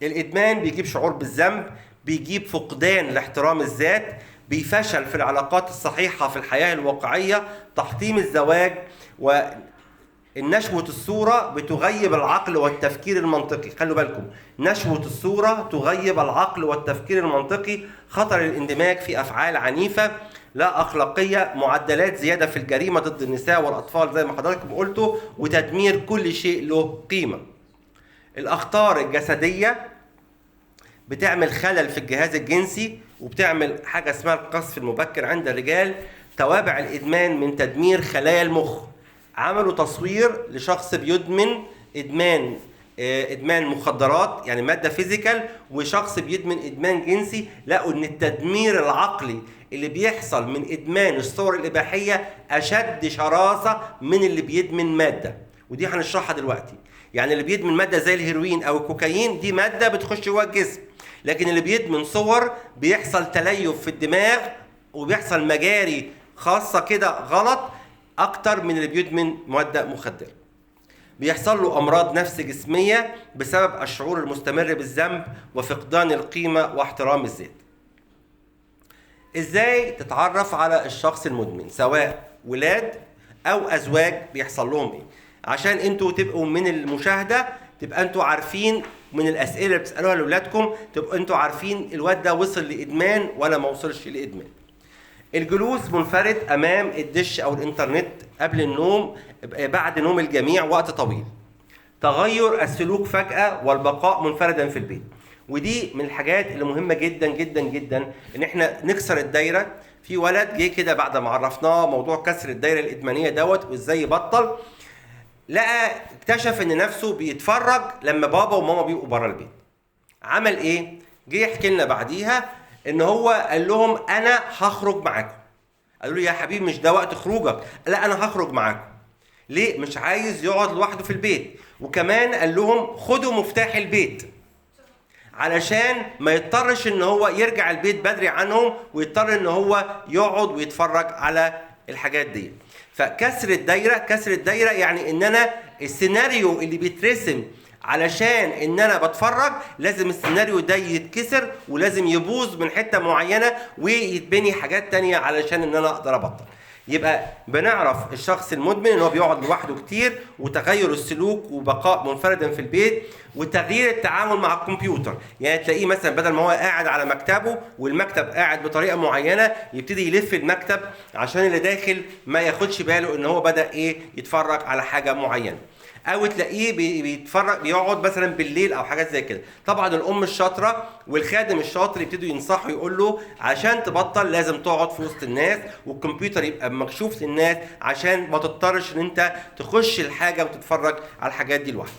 الادمان بيجيب شعور بالذنب، بيجيب فقدان لاحترام الذات، بيفشل في العلاقات الصحيحه في الحياه الواقعيه، تحطيم الزواج، والنشوة الصورة بتغيب العقل والتفكير المنطقي. خلوا بالكم، نشوة الصورة تغيب العقل والتفكير المنطقي، خطر الاندماج في أفعال عنيفة لا أخلاقية، معدلات زيادة في الجريمة ضد النساء والأطفال زي ما حضراتكم قلتوا، وتدمير كل شيء له قيمة. الأخطار الجسدية بتعمل خلل في الجهاز الجنسي، وبتعمل حاجة اسمها القذف المبكر عند الرجال. توابع الإدمان من تدمير خلايا المخ. عملوا تصوير لشخص بيدمن ادمان مخدرات يعني ماده فيزيكال، وشخص بيدمن ادمان جنسي، لقوا ان التدمير العقلي اللي بيحصل من ادمان الصور الاباحيه اشد شراسه من اللي بيدمن ماده، ودي هنشرحها دلوقتي. يعني اللي بيدمن ماده زي الهيروين او الكوكايين دي ماده بتخش جوه الجسم، لكن اللي بيدمن صور بيحصل تليف في الدماغ وبيحصل مجاري خاصه كده غلط اكتر من اللي بيدمن ماده مخدره. بيحصل له امراض نفس جسميه بسبب الشعور المستمر بالذنب وفقدان القيمه واحترام الذات. ازاي تتعرف على الشخص المدمن سواء ولاد او ازواج بيحصل لهم ايه؟ عشان انتوا تبقوا من المشاهده تبقى انتوا عارفين من الاسئله اللي بتسالوها لاولادكم، تبقوا انتوا عارفين الواد ده وصل لادمان ولا ما وصلش لادمان. الجلوس منفرد امام الدش او الانترنت قبل النوم بعد نوم الجميع وقت طويل. تغير السلوك فجأة والبقاء منفردا في البيت. ودي من الحاجات اللي مهمة جدا جدا جدا ان احنا نكسر الدايرة. في ولد جه كده بعد ما عرفناه موضوع كسر الدايرة الإدمانية دوت وازاي يبطل، لقى اكتشف ان نفسه بيتفرج لما بابا وماما بيبقوا بره البيت. عمل ايه؟ جه يحكي لنا بعديها ان هو قال لهم انا هخرج معاكم. قالوا له يا حبيبي مش ده وقت خروجك. لا انا هخرج معاكم. ليه؟ مش عايز يقعد لوحده في البيت. وكمان قال لهم خدوا مفتاح البيت علشان ما يضطرش ان هو يرجع البيت بدري عنهم ويضطر ان هو يقعد ويتفرج على الحاجات دي. فكسر الدايره يعني ان انا السيناريو اللي بيترسم علشان ان انا بتفرج لازم السيناريو ده يتكسر ولازم يبوظ من حته معينه ويتبني حاجات تانية علشان ان انا اقدر ابطل. يبقى بنعرف الشخص المدمن ان هو بيقعد لوحده كتير، وتغير السلوك وبقاء منفردا في البيت، وتغيير التعامل مع الكمبيوتر. يعني تلاقيه مثلا بدل ما هو قاعد على مكتبه والمكتب قاعد بطريقه معينه يبتدي يلف المكتب عشان اللي داخل ما ياخدش باله ان هو بدا يتفرج على حاجه معينه. او تلاقيه بيتفرج بيقعد مثلا بالليل او حاجات زي كده. طبعا الام الشاطره والخادم الشاطر يبتدوا ينصحوا يقول له عشان تبطل لازم تقعد في وسط الناس والكمبيوتر يبقى مكشوف للناس عشان ما تضطرش ان انت تخش الحاجه وتتفرج على الحاجات دي لوحدك.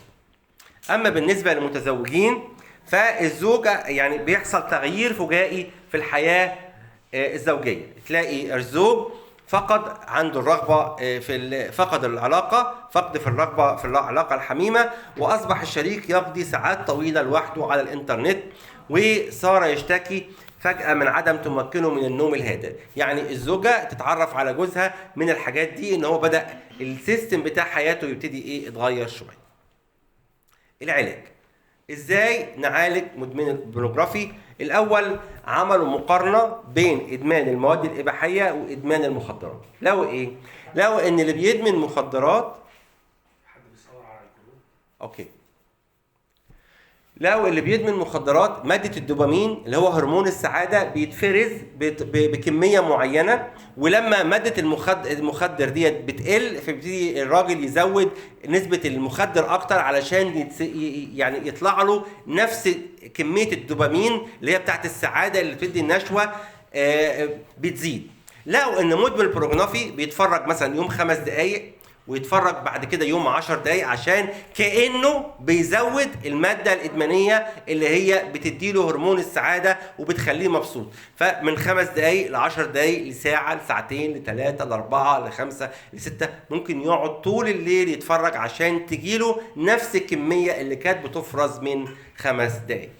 اما بالنسبه للمتزوجين فالزوجه يعني بيحصل تغيير فجائي في الحياه الزوجيه. تلاقي الزوج فقد عنده الرغبة فقد العلاقة، فقد في الرغبة في العلاقة الحميمة، وأصبح الشريك يقضي ساعات طويلة لوحده على الإنترنت، وصار يشتكي فجأة من عدم تمكنه من النوم الهادئ. يعني الزوجة تتعرف على جوزها من الحاجات دي إن هو بدأ السيستم بتاع حياته يبتدي يتغير شوية. العلاج ازاي نعالج مدمن البورنوجرافي؟ الاول عملوا مقارنه بين ادمان المواد الاباحيه وادمان المخدرات. لقوا ايه؟ لقوا ان اللي بيدمن مخدرات حد بيصور على الجروب. اوكي. لقوا اللي بيدمن مخدرات ماده الدوبامين اللي هو هرمون السعاده بيتفرز بكميه معينه، ولما ماده المخدر ديت بتقل فبيبتدي الراجل يزود نسبه المخدر اكتر علشان يعني يطلع له نفس كميه الدوبامين اللي هي بتاعت السعاده اللي بتدي النشوه بتزيد. لقوا ان مدمن البورنوجرافي بيتفرج مثلا يوم 5 دقائق ويتفرج بعد كده يوم 10 دقايق عشان كأنه بيزود المادة الإدمانية اللي هي بتديله هرمون السعادة وبتخليه مبسوط. فمن 5 دقايق ل10 دقايق لساعة لساعتين ل3 ل4 ل5 ل6 ممكن يقعد طول الليل يتفرج عشان تجيله نفس الكمية اللي كانت بتفرز من 5 دقايق.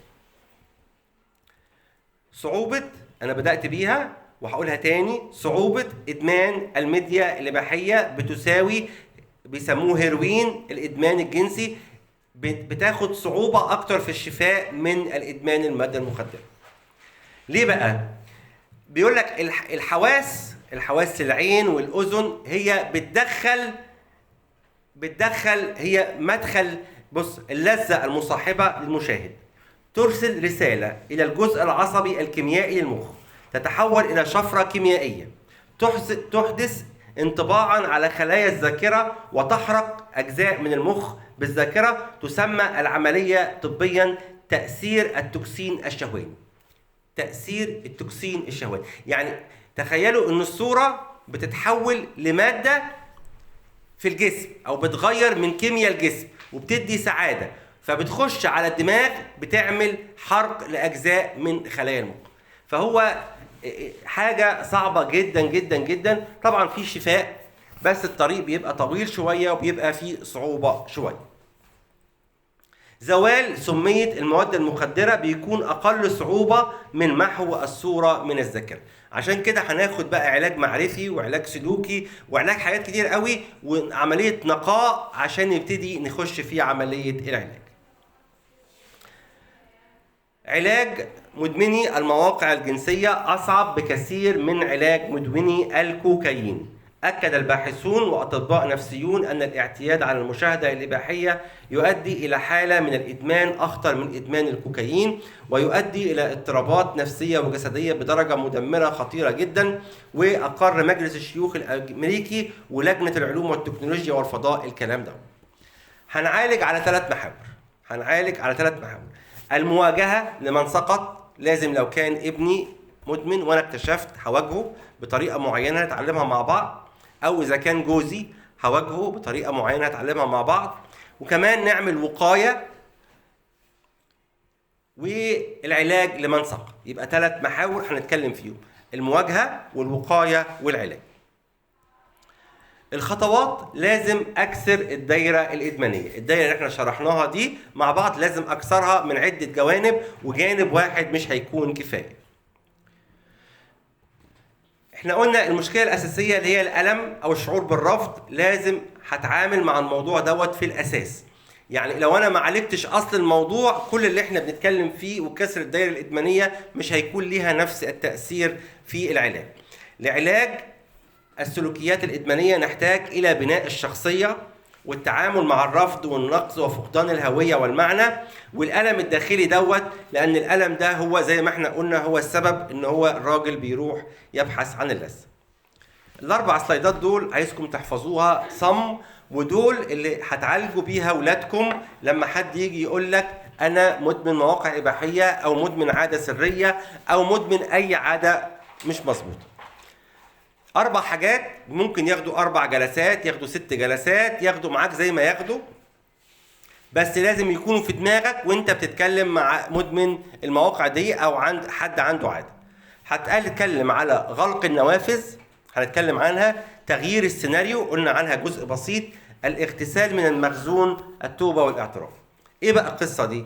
صعوبة أنا بدأت بيها وهقولها تاني، صعوبة إدمان الميديا الإباحية بتساوي بيسموه هيروين الإدمان الجنسي. بتاخد صعوبة أكتر في الشفاء من الإدمان المادة المخدرة. ليه بقى؟ بيقول لك الحواس العين والأذن هي بتدخل هي مدخل. بص، اللذة المصاحبة للمشاهد ترسل رسالة إلى الجزء العصبي الكيميائي للمخ، تتحول إلى شفرة كيميائية تحدث انطباعا على خلايا الذاكرة وتحرق أجزاء من المخ بالذاكرة. تسمى العملية طبيا تأثير التوكسين الشهواني. تأثير التوكسين الشهواني، يعني تخيلوا إن الصورة بتتحول لمادة في الجسم أو بتغير من كيمياء الجسم وبتدي سعادة، فبتخش على الدماغ بتعمل حرق لأجزاء من خلايا المخ. فهو حاجة صعبة جدا جدا جدا. طبعا في شفاء، بس الطريق بيبقى طويل شوية وبيبقى فيه صعوبة شوية. زوال سمية المواد المخدرة بيكون أقل صعوبة من محو الصورة من الذاكرة. عشان كده هناخد بقى علاج معرفي وعلاج سلوكي وعلاج حاجات كتير قوي وعملية نقاء عشان نبتدي نخش في عملية العلاج. علاج مدمني المواقع الجنسية أصعب بكثير من علاج مدمني الكوكايين. أكد الباحثون وأطباء نفسيون أن الاعتياد على المشاهدة الإباحية يؤدي إلى حالة من الإدمان أخطر من إدمان الكوكايين، ويؤدي إلى اضطرابات نفسية وجسدية بدرجة مدمرة خطيرة جدا. وأقر مجلس الشيوخ الأمريكي ولجنة العلوم والتكنولوجيا والفضاء الكلام ده. هنعالج على 3 محاور. المواجهة لمن سقط، لازم لو كان ابني مدمن وأنا اكتشفت هواجهه بطريقة معينة نتعلمها مع بعض، أو إذا كان جوزي هواجهه بطريقة معينة نتعلمها مع بعض. وكمان نعمل وقاية والعلاج لمن سقط. يبقى 3 محاور هنتكلم فيهم: المواجهة والوقاية والعلاج. الخطوات: لازم أكسر الدايرة الإدمانية. الدايرة اللي احنا شرحناها دي مع بعض لازم أكسرها من عدة جوانب، وجانب واحد مش هيكون كفاية. احنا قلنا المشكلة الأساسية اللي هي الألم أو الشعور بالرفض. لازم هتعامل مع الموضوع دوت في الأساس. يعني لو أنا ما عالجتش أصل الموضوع، كل اللي احنا بنتكلم فيه وكسر الدايرة الإدمانية مش هيكون ليها نفس التأثير في العلاج. لعلاج السلوكيات الإدمانية نحتاج إلى بناء الشخصية والتعامل مع الرفض والنقص وفقدان الهوية والمعنى والألم الداخلي دوت، لأن الألم ده هو زي ما احنا قلنا هو السبب إن هو الراجل بيروح يبحث عن اللذة. ال4 سلايدات دول عايزكم تحفظوها صم، ودول اللي هتعالجوا بيها ولادكم لما حد يجي يقول لك أنا مدمن مواقع إباحية أو مدمن عادة سرية أو مدمن أي عادة مش مظبوطة. 4 حاجات ممكن ياخدوا 4 جلسات، ياخدوا 6 جلسات، ياخدوا معاك زي ما ياخدوا، بس لازم يكونوا في دماغك وانت بتتكلم مع مدمن المواقع دي او عند حد عنده عادة. هتكلم على غلق النوافذ، هنتكلم عنها. تغيير السيناريو، قلنا عنها جزء بسيط. الاغتسال من المخزون، التوبة والاعتراف. ايه بقى القصة دي؟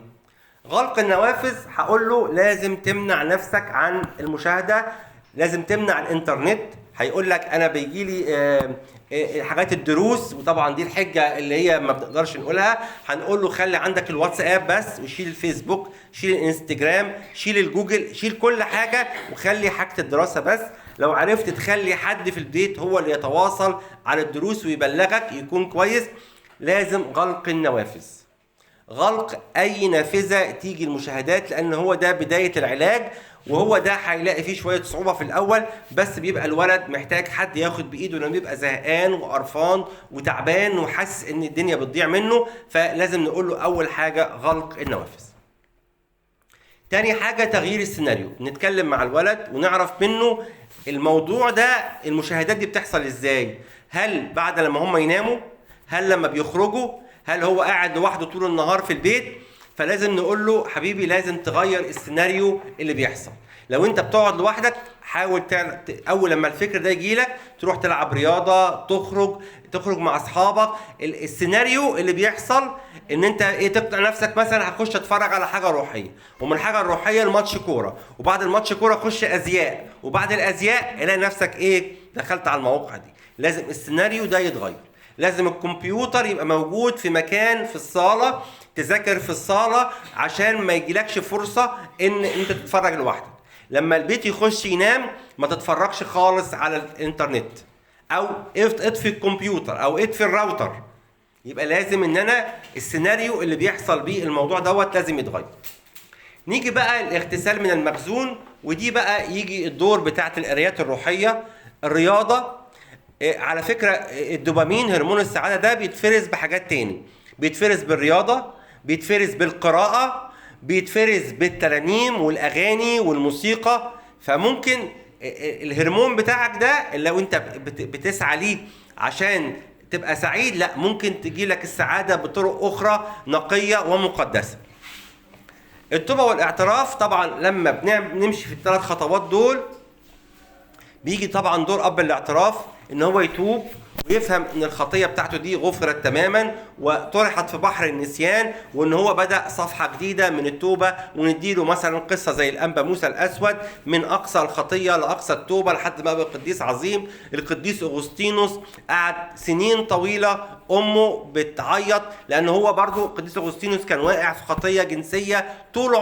غلق النوافذ هقول له لازم تمنع نفسك عن المشاهدة، لازم تمنع الانترنت. هيقول لك انا بيجي لي حاجات الدروس، وطبعا دي الحجه اللي هي ما بنقدرش نقولها. هنقول له خلي عندك الواتساب بس، وشيل الفيسبوك، شيل الانستجرام، شيل الجوجل، شيل كل حاجه وخلي حاجه الدراسه بس. لو عرفت تخلي حد في البيت هو اللي يتواصل على الدروس ويبلغك يكون كويس. لازم غلق النوافذ، غلق اي نافذه تيجي المشاهدات، لان هو ده بدايه العلاج، وهو ده هيلاقي فيه شويه صعوبه في الاول، بس بيبقى الولد محتاج حد ياخد بايده لما بيبقى زهقان وقرفان وتعبان وحاسس ان الدنيا بتضيع منه. فلازم نقول له اول حاجه غلق النوافذ. تاني حاجه تغيير السيناريو، نتكلم مع الولد ونعرف منه الموضوع ده، المشاهدات دي بتحصل ازاي؟ هل بعد لما هم يناموا؟ هل لما بيخرجوا؟ هل هو قاعد لوحده طول النهار في البيت؟ فلازم نقول له حبيبي لازم تغير السيناريو اللي بيحصل. لو انت بتقعد لوحدك حاول اول لما الفكر ده يجي لك تروح تلعب رياضه، تخرج مع اصحابك. السيناريو اللي بيحصل ان انت تقنع نفسك مثلا هخش اتفرج على حاجه روحيه، ومن الحاجه الروحيه الماتش كوره، وبعد الماتش كوره خش ازياء، وبعد الازياء الاقي نفسك دخلت على المواقع دي. لازم السيناريو ده يتغير. لازم الكمبيوتر يبقى موجود في مكان في الصالة، تذاكر في الصالة عشان ما يجيلكش فرصة ان انت تتفرج لوحدك. لما البيت يخش ينام ما تتفرجش خالص على الانترنت، او اطفي الكمبيوتر او اطفي الراوتر. يبقى لازم ان انا السيناريو اللي بيحصل بيه الموضوع دوت لازم يتغير. نيجي بقى الاغتسال من المخزون، ودي بقى يجي الدور بتاعت القرايات الروحية. الرياضة على فكرة الدوبامين هرمون السعادة ده بيتفرز بحاجات تاني، بيتفرز بالرياضة، بيتفرز بالقراءة، بيتفرز بالترانيم والأغاني والموسيقى. فممكن الهرمون بتاعك ده اللي لو انت بتسعى ليه عشان تبقى سعيد، لا ممكن تجيلك السعادة بطرق أخرى نقية ومقدسة. التوبة والاعتراف طبعا لما بنمشي في الثلاث خطوات دول بيجي طبعا دور اب الاعتراف ان هو يتوب ويفهم ان الخطيه بتاعته دي غفرت تماما وطرحت في بحر النسيان، وان هو بدا صفحه جديده من التوبه. ونديله مثلا قصه زي الانبا موسى الاسود، من اقصى الخطيه لاقصى التوبه لحد ما بقى قديس عظيم. القديس اغسطينوس قعد سنين طويله امه بتعيط لان هو برضو القديس اغسطينوس كان واقع في خطيه جنسيه طول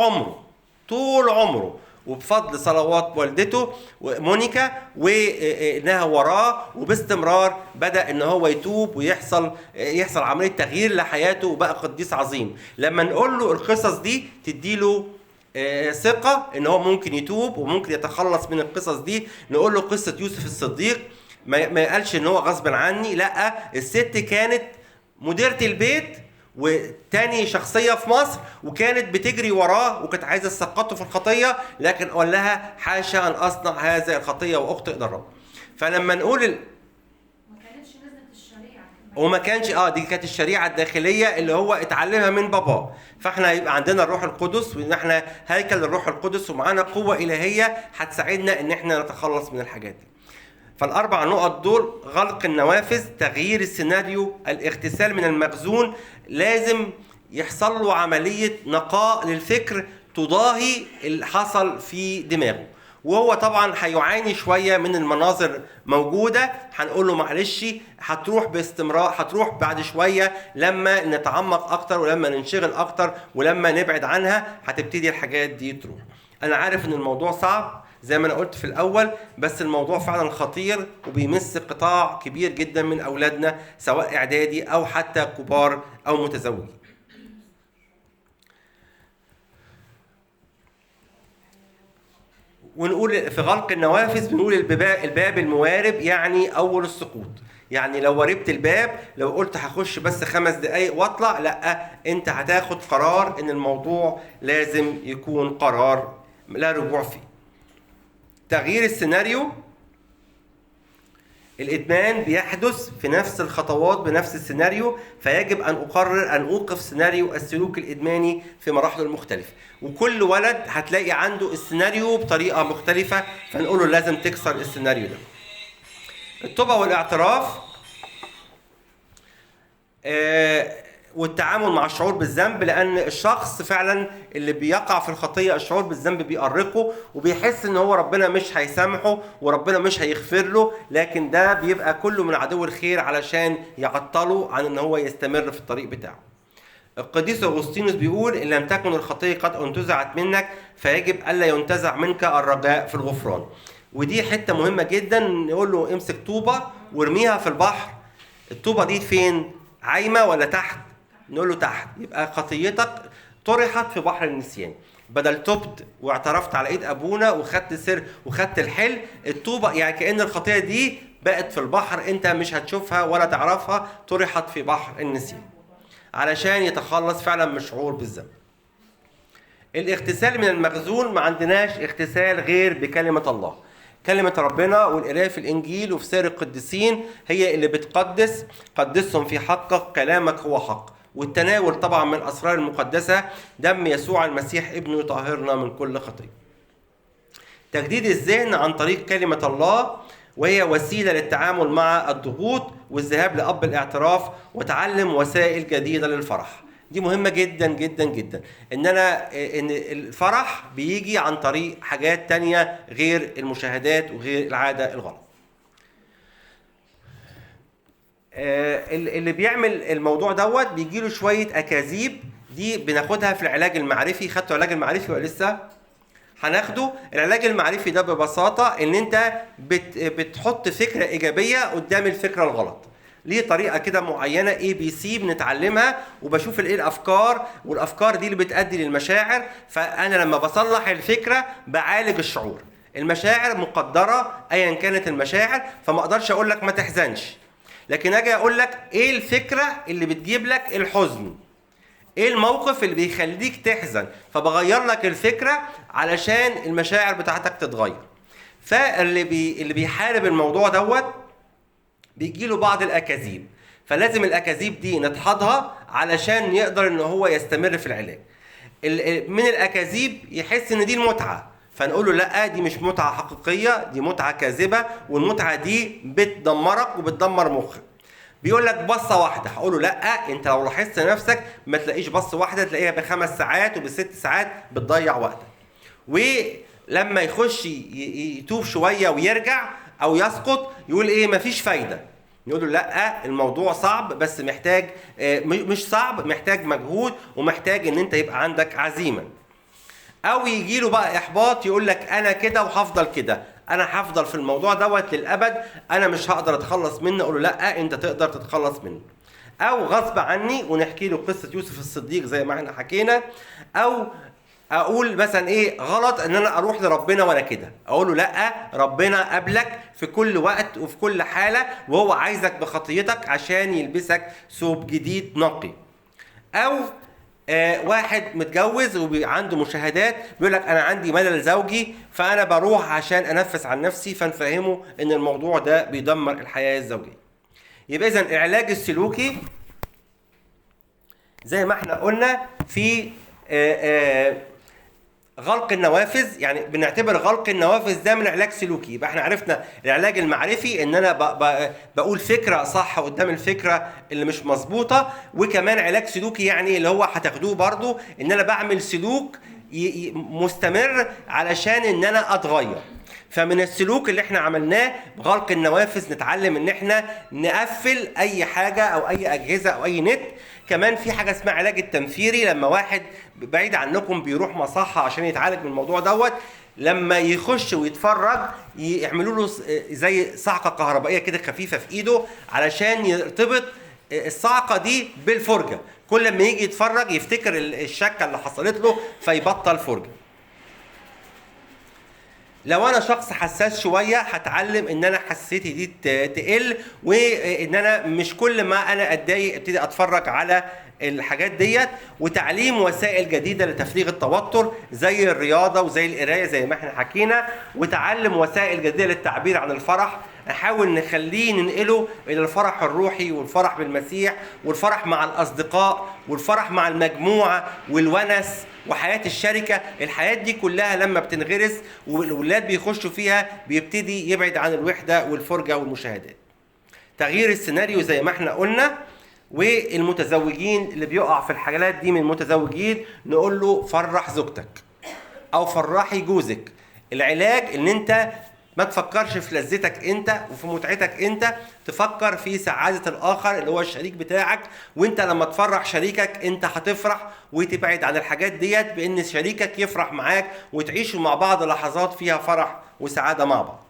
عمره، وبفضل صلوات والدته مونيكا وانها وراه وباستمرار بدا ان هو يتوب ويحصل عمليه تغيير لحياته وبقى قديس عظيم. لما نقول له القصص دي تديله ثقه ان هو ممكن يتوب وممكن يتخلص من القصص دي. نقول له قصه يوسف الصديق، ما قالش ان هو غصب عني، لا الست كانت مديرة البيت وتاني شخصية في مصر، وكانت بتجري وراه وكانت عايزة تسقطه في الخطية، لكن قال لها حاشا أن أصنع هذه الخطية وأخطئ للرب. فلما نقول ما كانتش نزلت الشريعة، وما كانش دي كانت الشريعة الداخلية اللي هو اتعلمها من باباه. فاحنا يبقى عندنا الروح القدس وان احنا هيكل الروح القدس ومعانا قوة إلهية هتساعدنا ان احنا نتخلص من الحاجات دي. فالأربع نقط دول: غلق النوافذ، تغيير السيناريو، الاغتسال من المخزون. لازم يحصل له عملية نقاء للفكر تضاهي اللي حصل في دماغه. وهو طبعا هيعاني شوية من المناظر موجودة، هنقول له معلش هتروح باستمرار، هتروح بعد شوية لما نتعمق أكتر ولما ننشغل أكتر ولما نبعد عنها هتبتدي الحاجات دي تروح. أنا عارف إن الموضوع صعب زي ما أنا قلت في الأول، بس الموضوع فعلا خطير وبيمس قطاع كبير جدا من أولادنا سواء إعدادي أو حتى كبار أو متزوجين. ونقول في غلق النوافذ بنقول الباب الموارب، يعني أول السقوط. يعني لو وربت الباب، لو قلت هخش بس 5 دقايق واطلع، لا انت هتاخد قرار ان الموضوع لازم يكون قرار لا رجوع فيه. تغيير السيناريو، الإدمان بيحدث في نفس الخطوات بنفس السيناريو، فيجب أن أقرر أن أوقف سيناريو السلوك الإدماني في مراحله المختلفة. وكل ولد هتلاقي عنده السيناريو بطريقة مختلفة، فنقول له لازم تكسر السيناريو ده. التوبة والاعتراف والتعامل مع الشعور بالذنب، لأن الشخص فعلا اللي بيقع في الخطية الشعور بالذنب بيؤرقه وبيحس إن هو ربنا مش هيسامحه وربنا مش هيغفر له، لكن ده بيبقى كله من عدو الخير علشان يعطله عن إن هو يستمر في الطريق بتاعه. القديس أغسطينوس بيقول: إن لم تكن الخطية قد انتزعت منك فيجب ألا ينتزع منك الرجاء في الغفران. ودي حتة مهمة جدا، نقول له امسك طوبة وارميها في البحر. الطوبة دي فين؟ عايمة ولا تحت؟ نقول له تحت. يبقى خطيتك طرحت في بحر النسيان. بدل تبت واعترفت على ايد ابونا وخدت سر وخدت الحل، الطوبة يعني كأن الخطية دي بقت في البحر، انت مش هتشوفها ولا تعرفها، طرحت في بحر النسيان علشان يتخلص فعلا من الشعور بالذنب. الاغتسال من المخزون، ما عندناش اغتسال غير بكلمة الله. كلمة ربنا والقراءة في الإنجيل وفي سير القديسين هي اللي بتقدس. قدسهم في حقك، كلامك هو حق. والتناول طبعا من الأسرار المقدسة، دم يسوع المسيح ابنه يطهرنا من كل خطية. تجديد الذهن عن طريق كلمة الله، وهي وسيلة للتعامل مع الضغوط والذهاب لأب الاعتراف وتعلم وسائل جديدة للفرح. دي مهمة جدا جدا جدا، ان الفرح بيجي عن طريق حاجات تانية غير المشاهدات وغير العادة الغلط. اللي بيعمل الموضوع دوت بيجي له شويه اكاذيب، دي بناخدها في العلاج المعرفي. خدتوا العلاج المعرفي ولا لسه؟ هناخده. العلاج المعرفي ده ببساطه ان انت بتحط فكره ايجابيه قدام الفكره الغلط. ليه طريقه كده معينه ABC بنتعلمها، وبشوف ايه الافكار، والافكار دي اللي بتؤدي للمشاعر. فانا لما بصلح الفكره بعالج الشعور. المشاعر مقدره ايا كانت المشاعر، فما اقدرش اقول لك ما تحزنش، لكن اجي اقول لك ايه الفكره اللي بتجيب لك الحزن، ايه الموقف اللي بيخليك تحزن، فبغير لك الفكره علشان المشاعر بتاعتك تتغير. اللي بيحارب الموضوع دوت بيجي له بعض الاكاذيب، فلازم الاكاذيب دي ندحضها علشان يقدر ان هو يستمر في العلاج. من الاكاذيب يحس ان دي المتعه، فنقول له لا، دي مش متعه حقيقيه، دي متعه كاذبه، والمتعه دي بتدمرك وبتدمر مخك. بيقول لك بصه واحده، هقول له لا، انت لو لاحظت نفسك ما تلاقيش بصه واحده، تلاقيها ب5 ساعات وب6 ساعات، بتضيع وقتك. ولما يخش يتوب شويه ويرجع او يسقط يقول ايه؟ مفيش فايده. يقول له لا، الموضوع صعب بس محتاج، مش صعب، محتاج مجهود ومحتاج ان انت يبقى عندك عزيمه. او يجي له بقى احباط، يقول لك انا كده وهفضل كده، انا هفضل في الموضوع دوت للابد، انا مش هقدر اتخلص منه. اقول له لا، انت تقدر تتخلص منه. او غصب عني، ونحكي له قصه يوسف الصديق زي ما احنا حكينا. او اقول مثلا ايه غلط ان انا اروح لربنا وانا كده، اقول له لا، ربنا قبلك في كل وقت وفي كل حاله، وهو عايزك بخطيتك عشان يلبسك ثوب جديد نقي. او واحد متجوز وعنده مشاهدات بيقول لك انا عندي ملل زوجي، فانا بروح عشان انفس عن نفسي، فنفهمه ان الموضوع ده بيدمر الحياه الزوجيه. يبقى اذا العلاج السلوكي زي ما احنا قلنا في غلق النوافذ، يعني بنعتبر غلق النوافذ ده من علاج سلوكي. يبقى احنا عرفنا العلاج المعرفي ان انا بقول فكره صح قدام الفكره اللي مش مظبوطه. وكمان علاج سلوكي يعني اللي هو هتاخدوه برضو ان انا بعمل سلوك مستمر علشان ان انا اتغير. فمن السلوك اللي احنا عملناه بغلق النوافذ نتعلم ان احنا نقفل اي حاجه او اي اجهزه او اي نت. كمان في حاجه اسمها علاج التنفيري، لما واحد بعيد عنكم بيروح مصحه عشان يتعالج من الموضوع دوت، لما يخش ويتفرج يعملوا له زي صعقه كهربائيه كده خفيفه في ايده علشان يرتبط الصعقه دي بالفرجه. كل ما يجي يتفرج يفتكر الشكه اللي حصلت له فيبطل فرجه. لو انا شخص حساس شويه هتعلم ان انا حساسيتي دي تقل، وان انا مش كل ما انا اتضايق ابتدي اتفرج على الحاجات ديت. وتعليم وسائل جديده لتفريغ التوتر زي الرياضه وزي القرايه زي ما احنا حكينا. وتعلم وسائل جديده للتعبير عن الفرح، نحاول نخليه ننقله الى الفرح الروحي والفرح بالمسيح والفرح مع الاصدقاء والفرح مع المجموعه والونس وحياه الشركه. الحياه دي كلها لما بتنغرس والولاد بيخشوا فيها بيبتدي يبعد عن الوحده والفرجه والمشاهدات. تغيير السيناريو زي ما احنا قلنا. والمتزوجين اللي بيقع في الحالات دي من المتزوجين نقول له فرح زوجتك او فرحي جوزك. العلاج ان انت ما تفكرش في لذتك انت وفي متعتك انت، تفكر في سعادة الاخر اللي هو الشريك بتاعك. وانت لما تفرح شريكك انت هتفرح وتبعد عن الحاجات ديت بان شريكك يفرح معاك وتعيشوا مع بعض لحظات فيها فرح وسعادة مع بعض.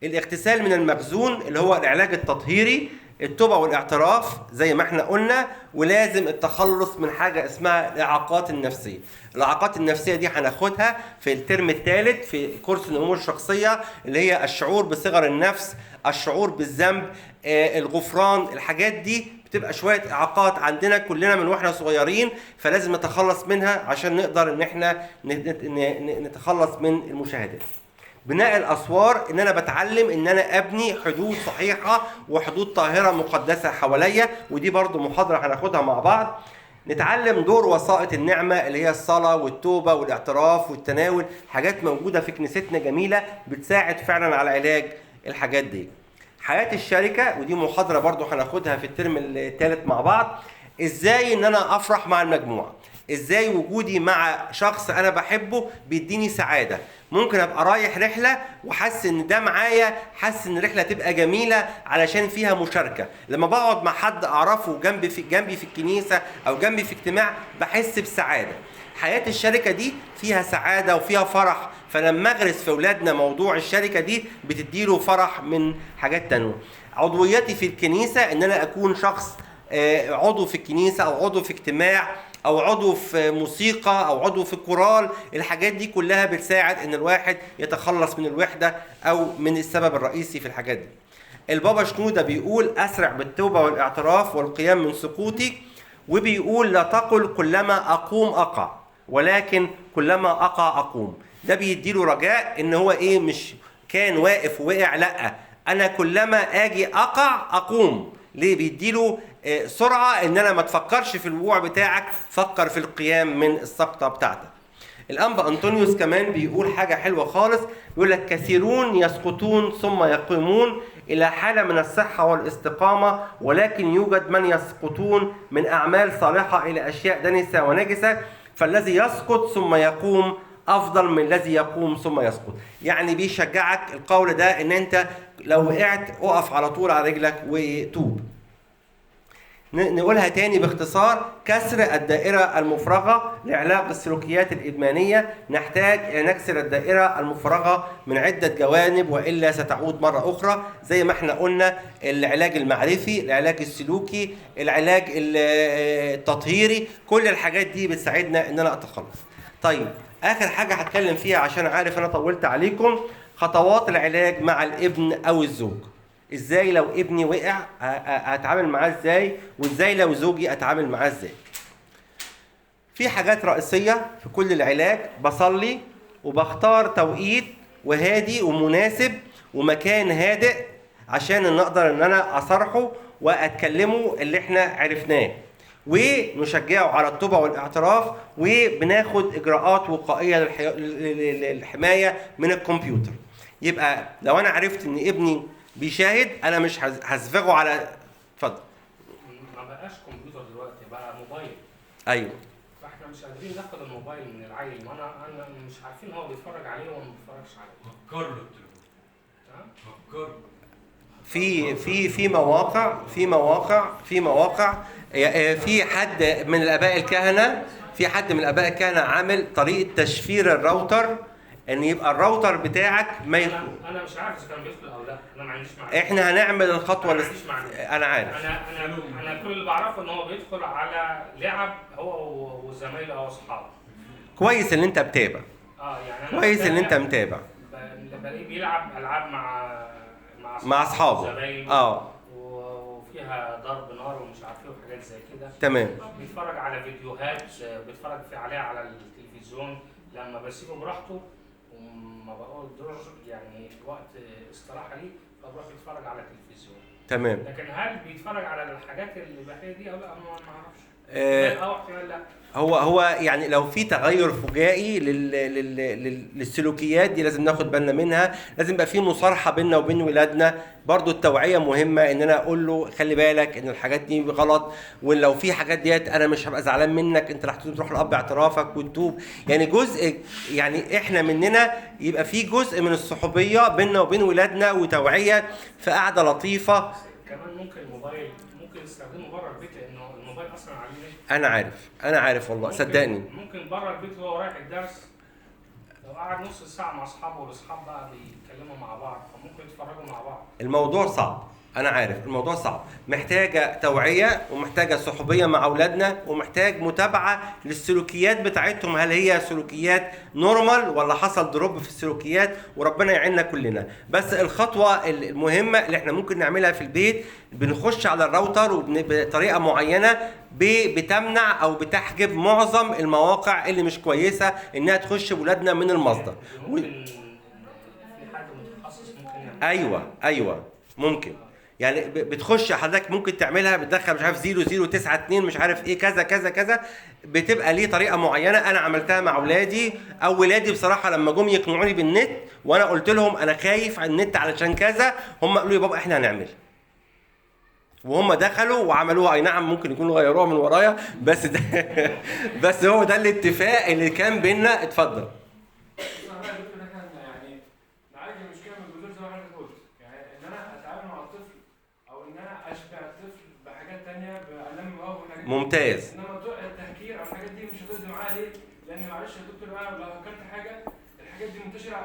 الاغتسال من المخزون اللي هو العلاج التطهيري، التوبة والاعتراف زي ما احنا قلنا. ولازم التخلص من حاجة اسمها الإعاقات النفسية. الإعاقات النفسية دي هناخدها في الترم الثالث في كورس النمو الشخصية، اللي هي الشعور بصغر النفس، الشعور بالذنب، الغفران. الحاجات دي بتبقى شوية إعاقات عندنا كلنا من واحنا صغيرين، فلازم نتخلص منها عشان نقدر ان احنا نتخلص من المشاهدات. بناء الاسوار ان انا بتعلم ان انا ابني حدود صحيحه وحدود طاهره مقدسه حواليا، ودي برضو محاضره هناخدها مع بعض. نتعلم دور وسائط النعمه اللي هي الصلاه والتوبه والاعتراف والتناول، حاجات موجوده في كنيستنا جميله بتساعد فعلا على علاج الحاجات دي. حياه الشركه، ودي محاضره برضو هناخدها في الترم الثالث مع بعض. ازاي ان انا افرح مع المجموعه، ازاي وجودي مع شخص انا بحبه بيديني سعاده. ممكن ابقى رايح رحله وحاسس ان ده معايا، حاسس ان الرحله تبقى جميله علشان فيها مشاركه. لما بقعد مع حد اعرفه جنبي في الكنيسه او جنبي في اجتماع بحس بسعاده. حياه الشركه دي فيها سعاده وفيها فرح، فلما اغرس في اولادنا موضوع الشركه دي بتديله فرح من حاجات تانية. عضويتي في الكنيسه ان انا اكون شخص عضو في الكنيسه او عضو في اجتماع او عضو في موسيقى او عضو في كورال. الحاجات دي كلها بتساعد ان الواحد يتخلص من الوحده او من السبب الرئيسي في الحاجات دي. البابا شنودة بيقول اسرع بالتوبه والاعتراف والقيام من سقوطي، وبيقول لا تقل كلما اقوم اقع ولكن كلما اقع اقوم. ده بيديله رجاء ان هو مش كان واقف ووقع، لا انا كلما اجي اقع اقوم. ليه؟ بيديله سرعه ان انا ما تفكرش في الوقوع بتاعك، فكر في القيام من السقطه بتاعتك. الانبا انطونيوس كمان بيقول حاجه حلوه خالص، بيقول لك كثيرون يسقطون ثم يقومون الى حاله من الصحه والاستقامه، ولكن يوجد من يسقطون من اعمال صالحه الى اشياء دنسه ونجسه، فالذي يسقط ثم يقوم افضل من الذي يقوم ثم يسقط. يعني بيشجعك القول ده ان انت لو وقعت اقف على طول على رجلك وتوب. نقولها تاني باختصار: كسر الدائرة المفرغة لعلاج السلوكيات الإدمانية. نحتاج أن نكسر الدائرة المفرغة من عدة جوانب وإلا ستعود مرة أخرى. زي ما احنا قلنا، العلاج المعرفي، العلاج السلوكي، العلاج التطهيري، كل الحاجات دي بتساعدنا أن أنا أتخلص. طيب، آخر حاجة هتكلم فيها عشان عارف أنا طولت عليكم، خطوات العلاج مع الابن أو الزوج. ازاي لو ابني وقع اتعامل معاه ازاي، وازاي لو زوجي اتعامل معاه ازاي. في حاجات رئيسية في كل العلاج. بصلي وبختار توقيت وهادي ومناسب ومكان هادئ عشان نقدر ان انا اصارحه واتكلمه اللي احنا عرفناه، ونشجعه على التوبة والاعتراف، وبناخد اجراءات وقائية للحماية من الكمبيوتر. يبقى لو انا عرفت ان ابني بيشاهد، انا مش هسفغه على. اتفضل. ما بقاش كمبيوتر دلوقتي، بقى موبايل. ايوه. فاحنا مش قادرين ناخد الموبايل من العيل، ما انا مش عارفين هو بيتفرج عليه ولا ما بيتفرجش عليه. فكر له التليفون. فكر. في مواقع في حد من الاباء الكهنه عامل طريقه تشفير الراوتر، ان يبقى الراوتر بتاعك ما انا مش عارف اذا كان بيدخل او لا، انا ما عنديش معلومه. احنا هنعمل الخطوه انا عارف. انا كل اللي بعرفه ان هو بيدخل على لعب هو وزمايله او اصحابه. كويس ان انت متابع. يعني كويس ان انت متابع. بلاقيه بيلعب العاب مع اصحابه. وفيها ضرب نار ومش عارف ايه وحاجات زي كده. تمام. بيتفرج على فيديوهات، بيتفرج عليها على التلفزيون. لما بسيبه براحته وما بقدرش يعني وقت استراحه ليه، فبروح يتفرج على التلفزيون. تمام. لكن هل بيتفرج على الحاجات الاباحيه دي او لا؟ ما اعرفش. او احتمال لا. هو يعني لو في تغير فجائي للسلوكيات دي لازم ناخد بالنا منها. لازم يبقى في مصارحه بيننا وبين ولادنا. برضو التوعيه مهمه، ان انا اقول له خلي بالك ان الحاجات دي غلط، ولو في حاجات ديت انا مش هبقى زعلان منك، انت راح تروح لاب اعترافك وتتوب. يعني جزء، يعني احنا مننا يبقى في جزء من الصحوبيه بيننا وبين ولادنا، وتوعيه في قعده لطيفه. كمان ممكن الموبايل ممكن يستخدمه بره البيت، لانه الموبايل اصلا عليه نت. انا عارف والله، صدقني. ممكن بره البيت وهو رايح الدرس، لو قعد نص ساعه مع اصحابه والاصحاب بقى بيتكلموا مع بعض، فممكن يتفرجوا مع بعض. الموضوع صعب، انا عارف الموضوع صعب، محتاجه توعيه ومحتاجه صحوبيه مع اولادنا، ومحتاج متابعه للسلوكيات بتاعتهم، هل هي سلوكيات نورمال ولا حصل دروب في السلوكيات، وربنا يعيننا كلنا. بس الخطوه المهمه اللي احنا ممكن نعملها في البيت، بنخش على الراوتر بطريقه معينه بتمنع او بتحجب معظم المواقع اللي مش كويسه انها تخش بولادنا من المصدر. ممكن في حد متخصص ممكن يعمل. ايوه ممكن. يعني بتخش حضرتك ممكن تعملها، بتدخل مش عارف 0092 مش عارف ايه كذا كذا كذا، بتبقى ليه طريقه معينه. انا عملتها مع اولادي، او ولادي بصراحه لما جم يقنعوني بالنت وانا قلت لهم انا خايف على النت علشان كذا، هم قالوا لي بابا احنا هنعمل. وهم دخلوا وعملوها. اي نعم ممكن يكونوا غيروها من ورايا، بس ده بس هو ده الاتفاق اللي كان بيننا. اتفضل. يعني نعالج المشكله من الجذور زي ما حضرتك قلت، يعني ان انا اتعامل مع الطفل او ان انا اشبع الطفل بحاجات ثانيه بألم مواهبه وحاجات. ممتاز. انما التهكير او الحاجات دي مش هتقضي معايا. ليه؟ لان معلش يا دكتور بقى لو هكرت حاجه الحاجات دي منتشره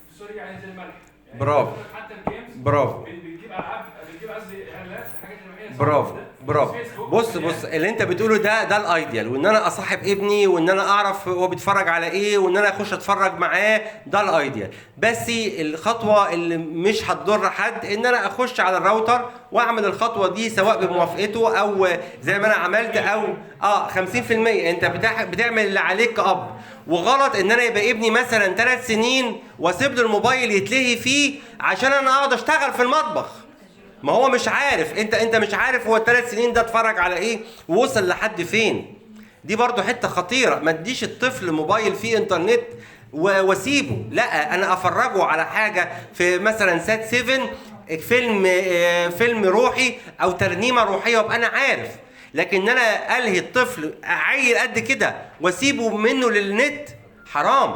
في سوريا يعني زي الملح. يعني برافو. حتى الجيمز برافو. بتجيب العاب، بتجيب قصدي اعلانات حاجات اللي هي برافو برافو. بص اللي انت بتقوله ده الايديال، وان انا اصاحب ابني وان انا اعرف هو بيتفرج على ايه وان انا اخش اتفرج معاه، ده الايديال. بس الخطوه اللي مش هتضر حد ان انا اخش على الراوتر واعمل الخطوه دي سواء بموافقته او زي ما انا عملت او 50%. انت بتعمل اللي عليك كأب. وغلط ان انا يبقى ابني مثلا 3 سنين واسيب له الموبايل يتلهي فيه عشان انا اقعد اشتغل في المطبخ. ما هو مش عارف، انت مش عارف هو ال3 سنين ده اتفرج على ايه ووصل لحد فين. دي برضو حته خطيره. ما تديش الطفل موبايل فيه انترنت واسيبه، لا انا افرجه على حاجه في مثلا سات 7 فيلم روحي او ترنيمه روحيه وابقى انا عارف. لكن انا الهي الطفل عيل قد كده واسيبه منه للنت، حرام.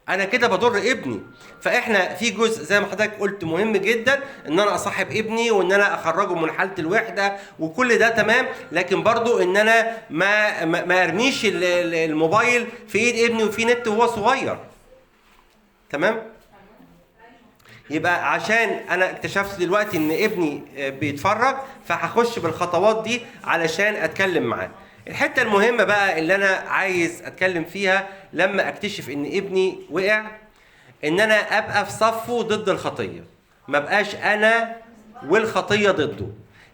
انا كده بضر ابني. فاحنا في جزء زي ما حضرتك قلت مهم جدا ان انا اصاحب ابني وان انا اخرجه من حاله الوحده وكل ده تمام، لكن برضو ان انا ما ارميش الموبايل في ايد ابني وفي نت وهو صغير. تمام؟ يبقى عشان انا اكتشفت دلوقتي ان ابني بيتفرج فهخش بالخطوات دي علشان اتكلم معاه. الحته المهمه بقى اللي انا عايز اتكلم فيها لما اكتشف ان ابني وقع، ان انا ابقى في صفه ضد الخطيه، ما بقاش انا والخطيه ضده.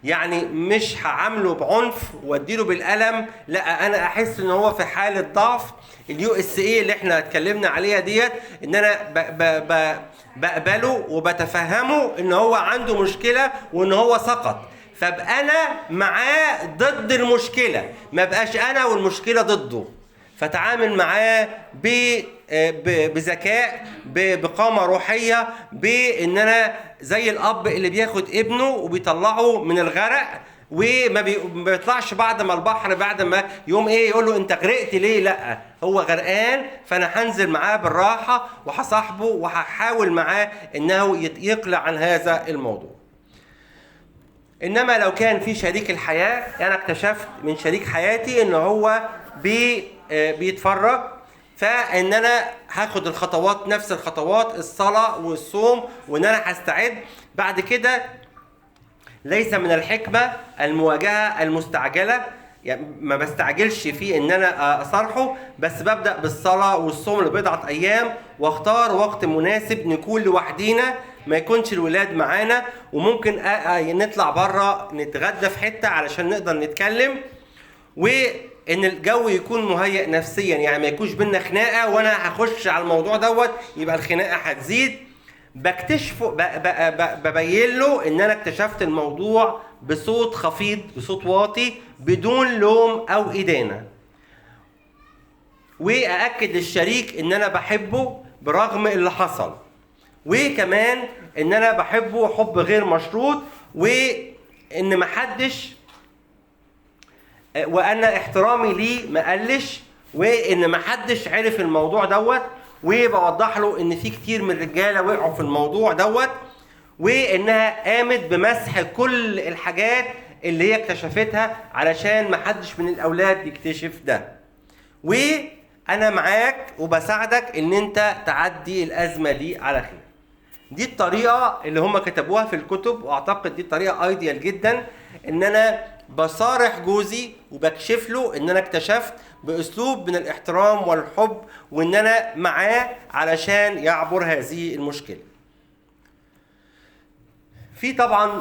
يعني مش هعامله بعنف واديله بالقلم، لا انا احس ان هو في حاله ضعف. الUSA اللي احنا اتكلمنا عليها ديت، ان انا بقبله وبتفهمه ان هو عنده مشكله وان هو سقط، فابقى انا معاه ضد المشكله، ما بقاش انا والمشكله ضده. فتعامل معاه بذكاء، بقامه روحيه، بان انا زي الاب اللي بياخد ابنه وبيطلعه من الغرق وما بيطلعش بعد ما البحر بعد ما يوم يقول له انت غرقت ليه؟ لا، هو غرقان، فانا هنزل معاه بالراحه وهصاحبه وهحاول معاه انه يقلع عن هذا الموضوع. انما لو كان في شريك الحياه، انا اكتشفت من شريك حياتي ان هو بيتفرج، فان انا هاخد الخطوات نفس الخطوات، الصلاه والصوم، وان انا هستعد. بعد كده ليس من الحكمه المواجهه المستعجله، يعني ما بستعجلش في ان انا اصارحه، بس ببدا بالصلاه والصوم لبضعه ايام، واختار وقت مناسب نكون لوحدينا، ما يكونش الولاد معانا، وممكن نطلع بره نتغدى في حته علشان نقدر نتكلم، وان الجو يكون مهيئ نفسيا، يعني ما يكونش بينا خناقه وانا هخش على الموضوع دوت يبقى الخناقه هتزيد. بكتشفه ببين له ان انا اكتشفت الموضوع بصوت خفيض، بصوت واطي، بدون لوم او ادانه، واأكد للشريك ان انا بحبه برغم اللي حصل، وكمان ان انا بحبه حب غير مشروط، وان محدش وانا احترامي ليه ما قلش، وان محدش عرف الموضوع دوت، وبوضح له ان في كتير من الرجاله وقعوا في الموضوع دوت، وانها قامت بمسح كل الحاجات اللي هي اكتشفتها علشان محدش من الاولاد يكتشف ده. وانا معاك وبساعدك ان انت تعدي الازمه دي على خير. دي الطريقه اللي هم كتبوها في الكتب، واعتقد دي طريقه ايديال جدا، ان انا بصارح جوزي وبكشف له ان انا اكتشفت باسلوب من الاحترام والحب، وان انا معاه علشان يعبر هذه المشكله. في طبعا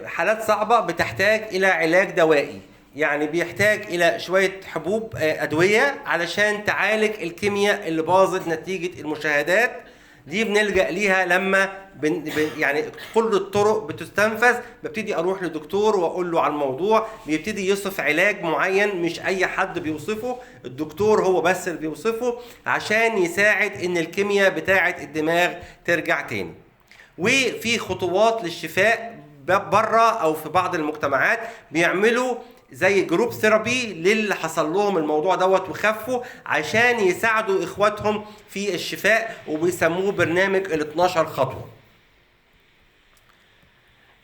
حالات صعبه بتحتاج الى علاج دوائي، يعني بيحتاج الى شويه حبوب ادويه علشان تعالج الكيمياء اللي باظت نتيجه المشاهدات دي. بنلجأ ليها لما يعني كل الطرق بتستنفذ، ببتدي اروح لدكتور واقول له على الموضوع، بيبتدي يوصف علاج معين، مش اي حد بيوصفه، الدكتور هو بس اللي بيوصفه عشان يساعد ان الكيمياء بتاعه الدماغ ترجع تاني. وفي خطوات للشفاء بره او في بعض المجتمعات بيعملوا زي جروب ثيرابي للي حصل لهم الموضوع دوت وخفوا، عشان يساعدوا اخواتهم في الشفاء، وبيسموه برنامج ال 12 خطوه.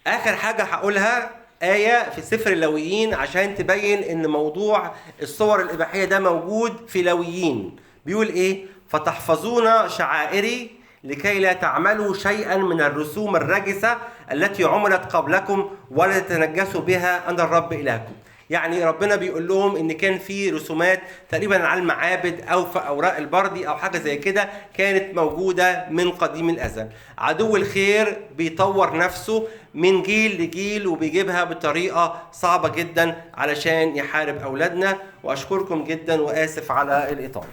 اخر حاجه هقولها آية في سفر اللاويين عشان تبين ان موضوع الصور الإباحية ده موجود في لاويين. بيقول ايه؟ فتحفظون شعائري لكي لا تعملوا شيئا من الرسوم الرجسة التي عملت قبلكم ولا تتنجسوا بها أنا الرب إلهكم. يعني ربنا بيقول لهم ان كان في رسومات تقريبا على المعابد او في اوراق البردي او حاجه زي كده كانت موجوده من قديم الازل. عدو الخير بيطور نفسه من جيل لجيل وبيجيبها بطريقه صعبه جدا علشان يحارب اولادنا. واشكركم جدا واسف على الاطاله.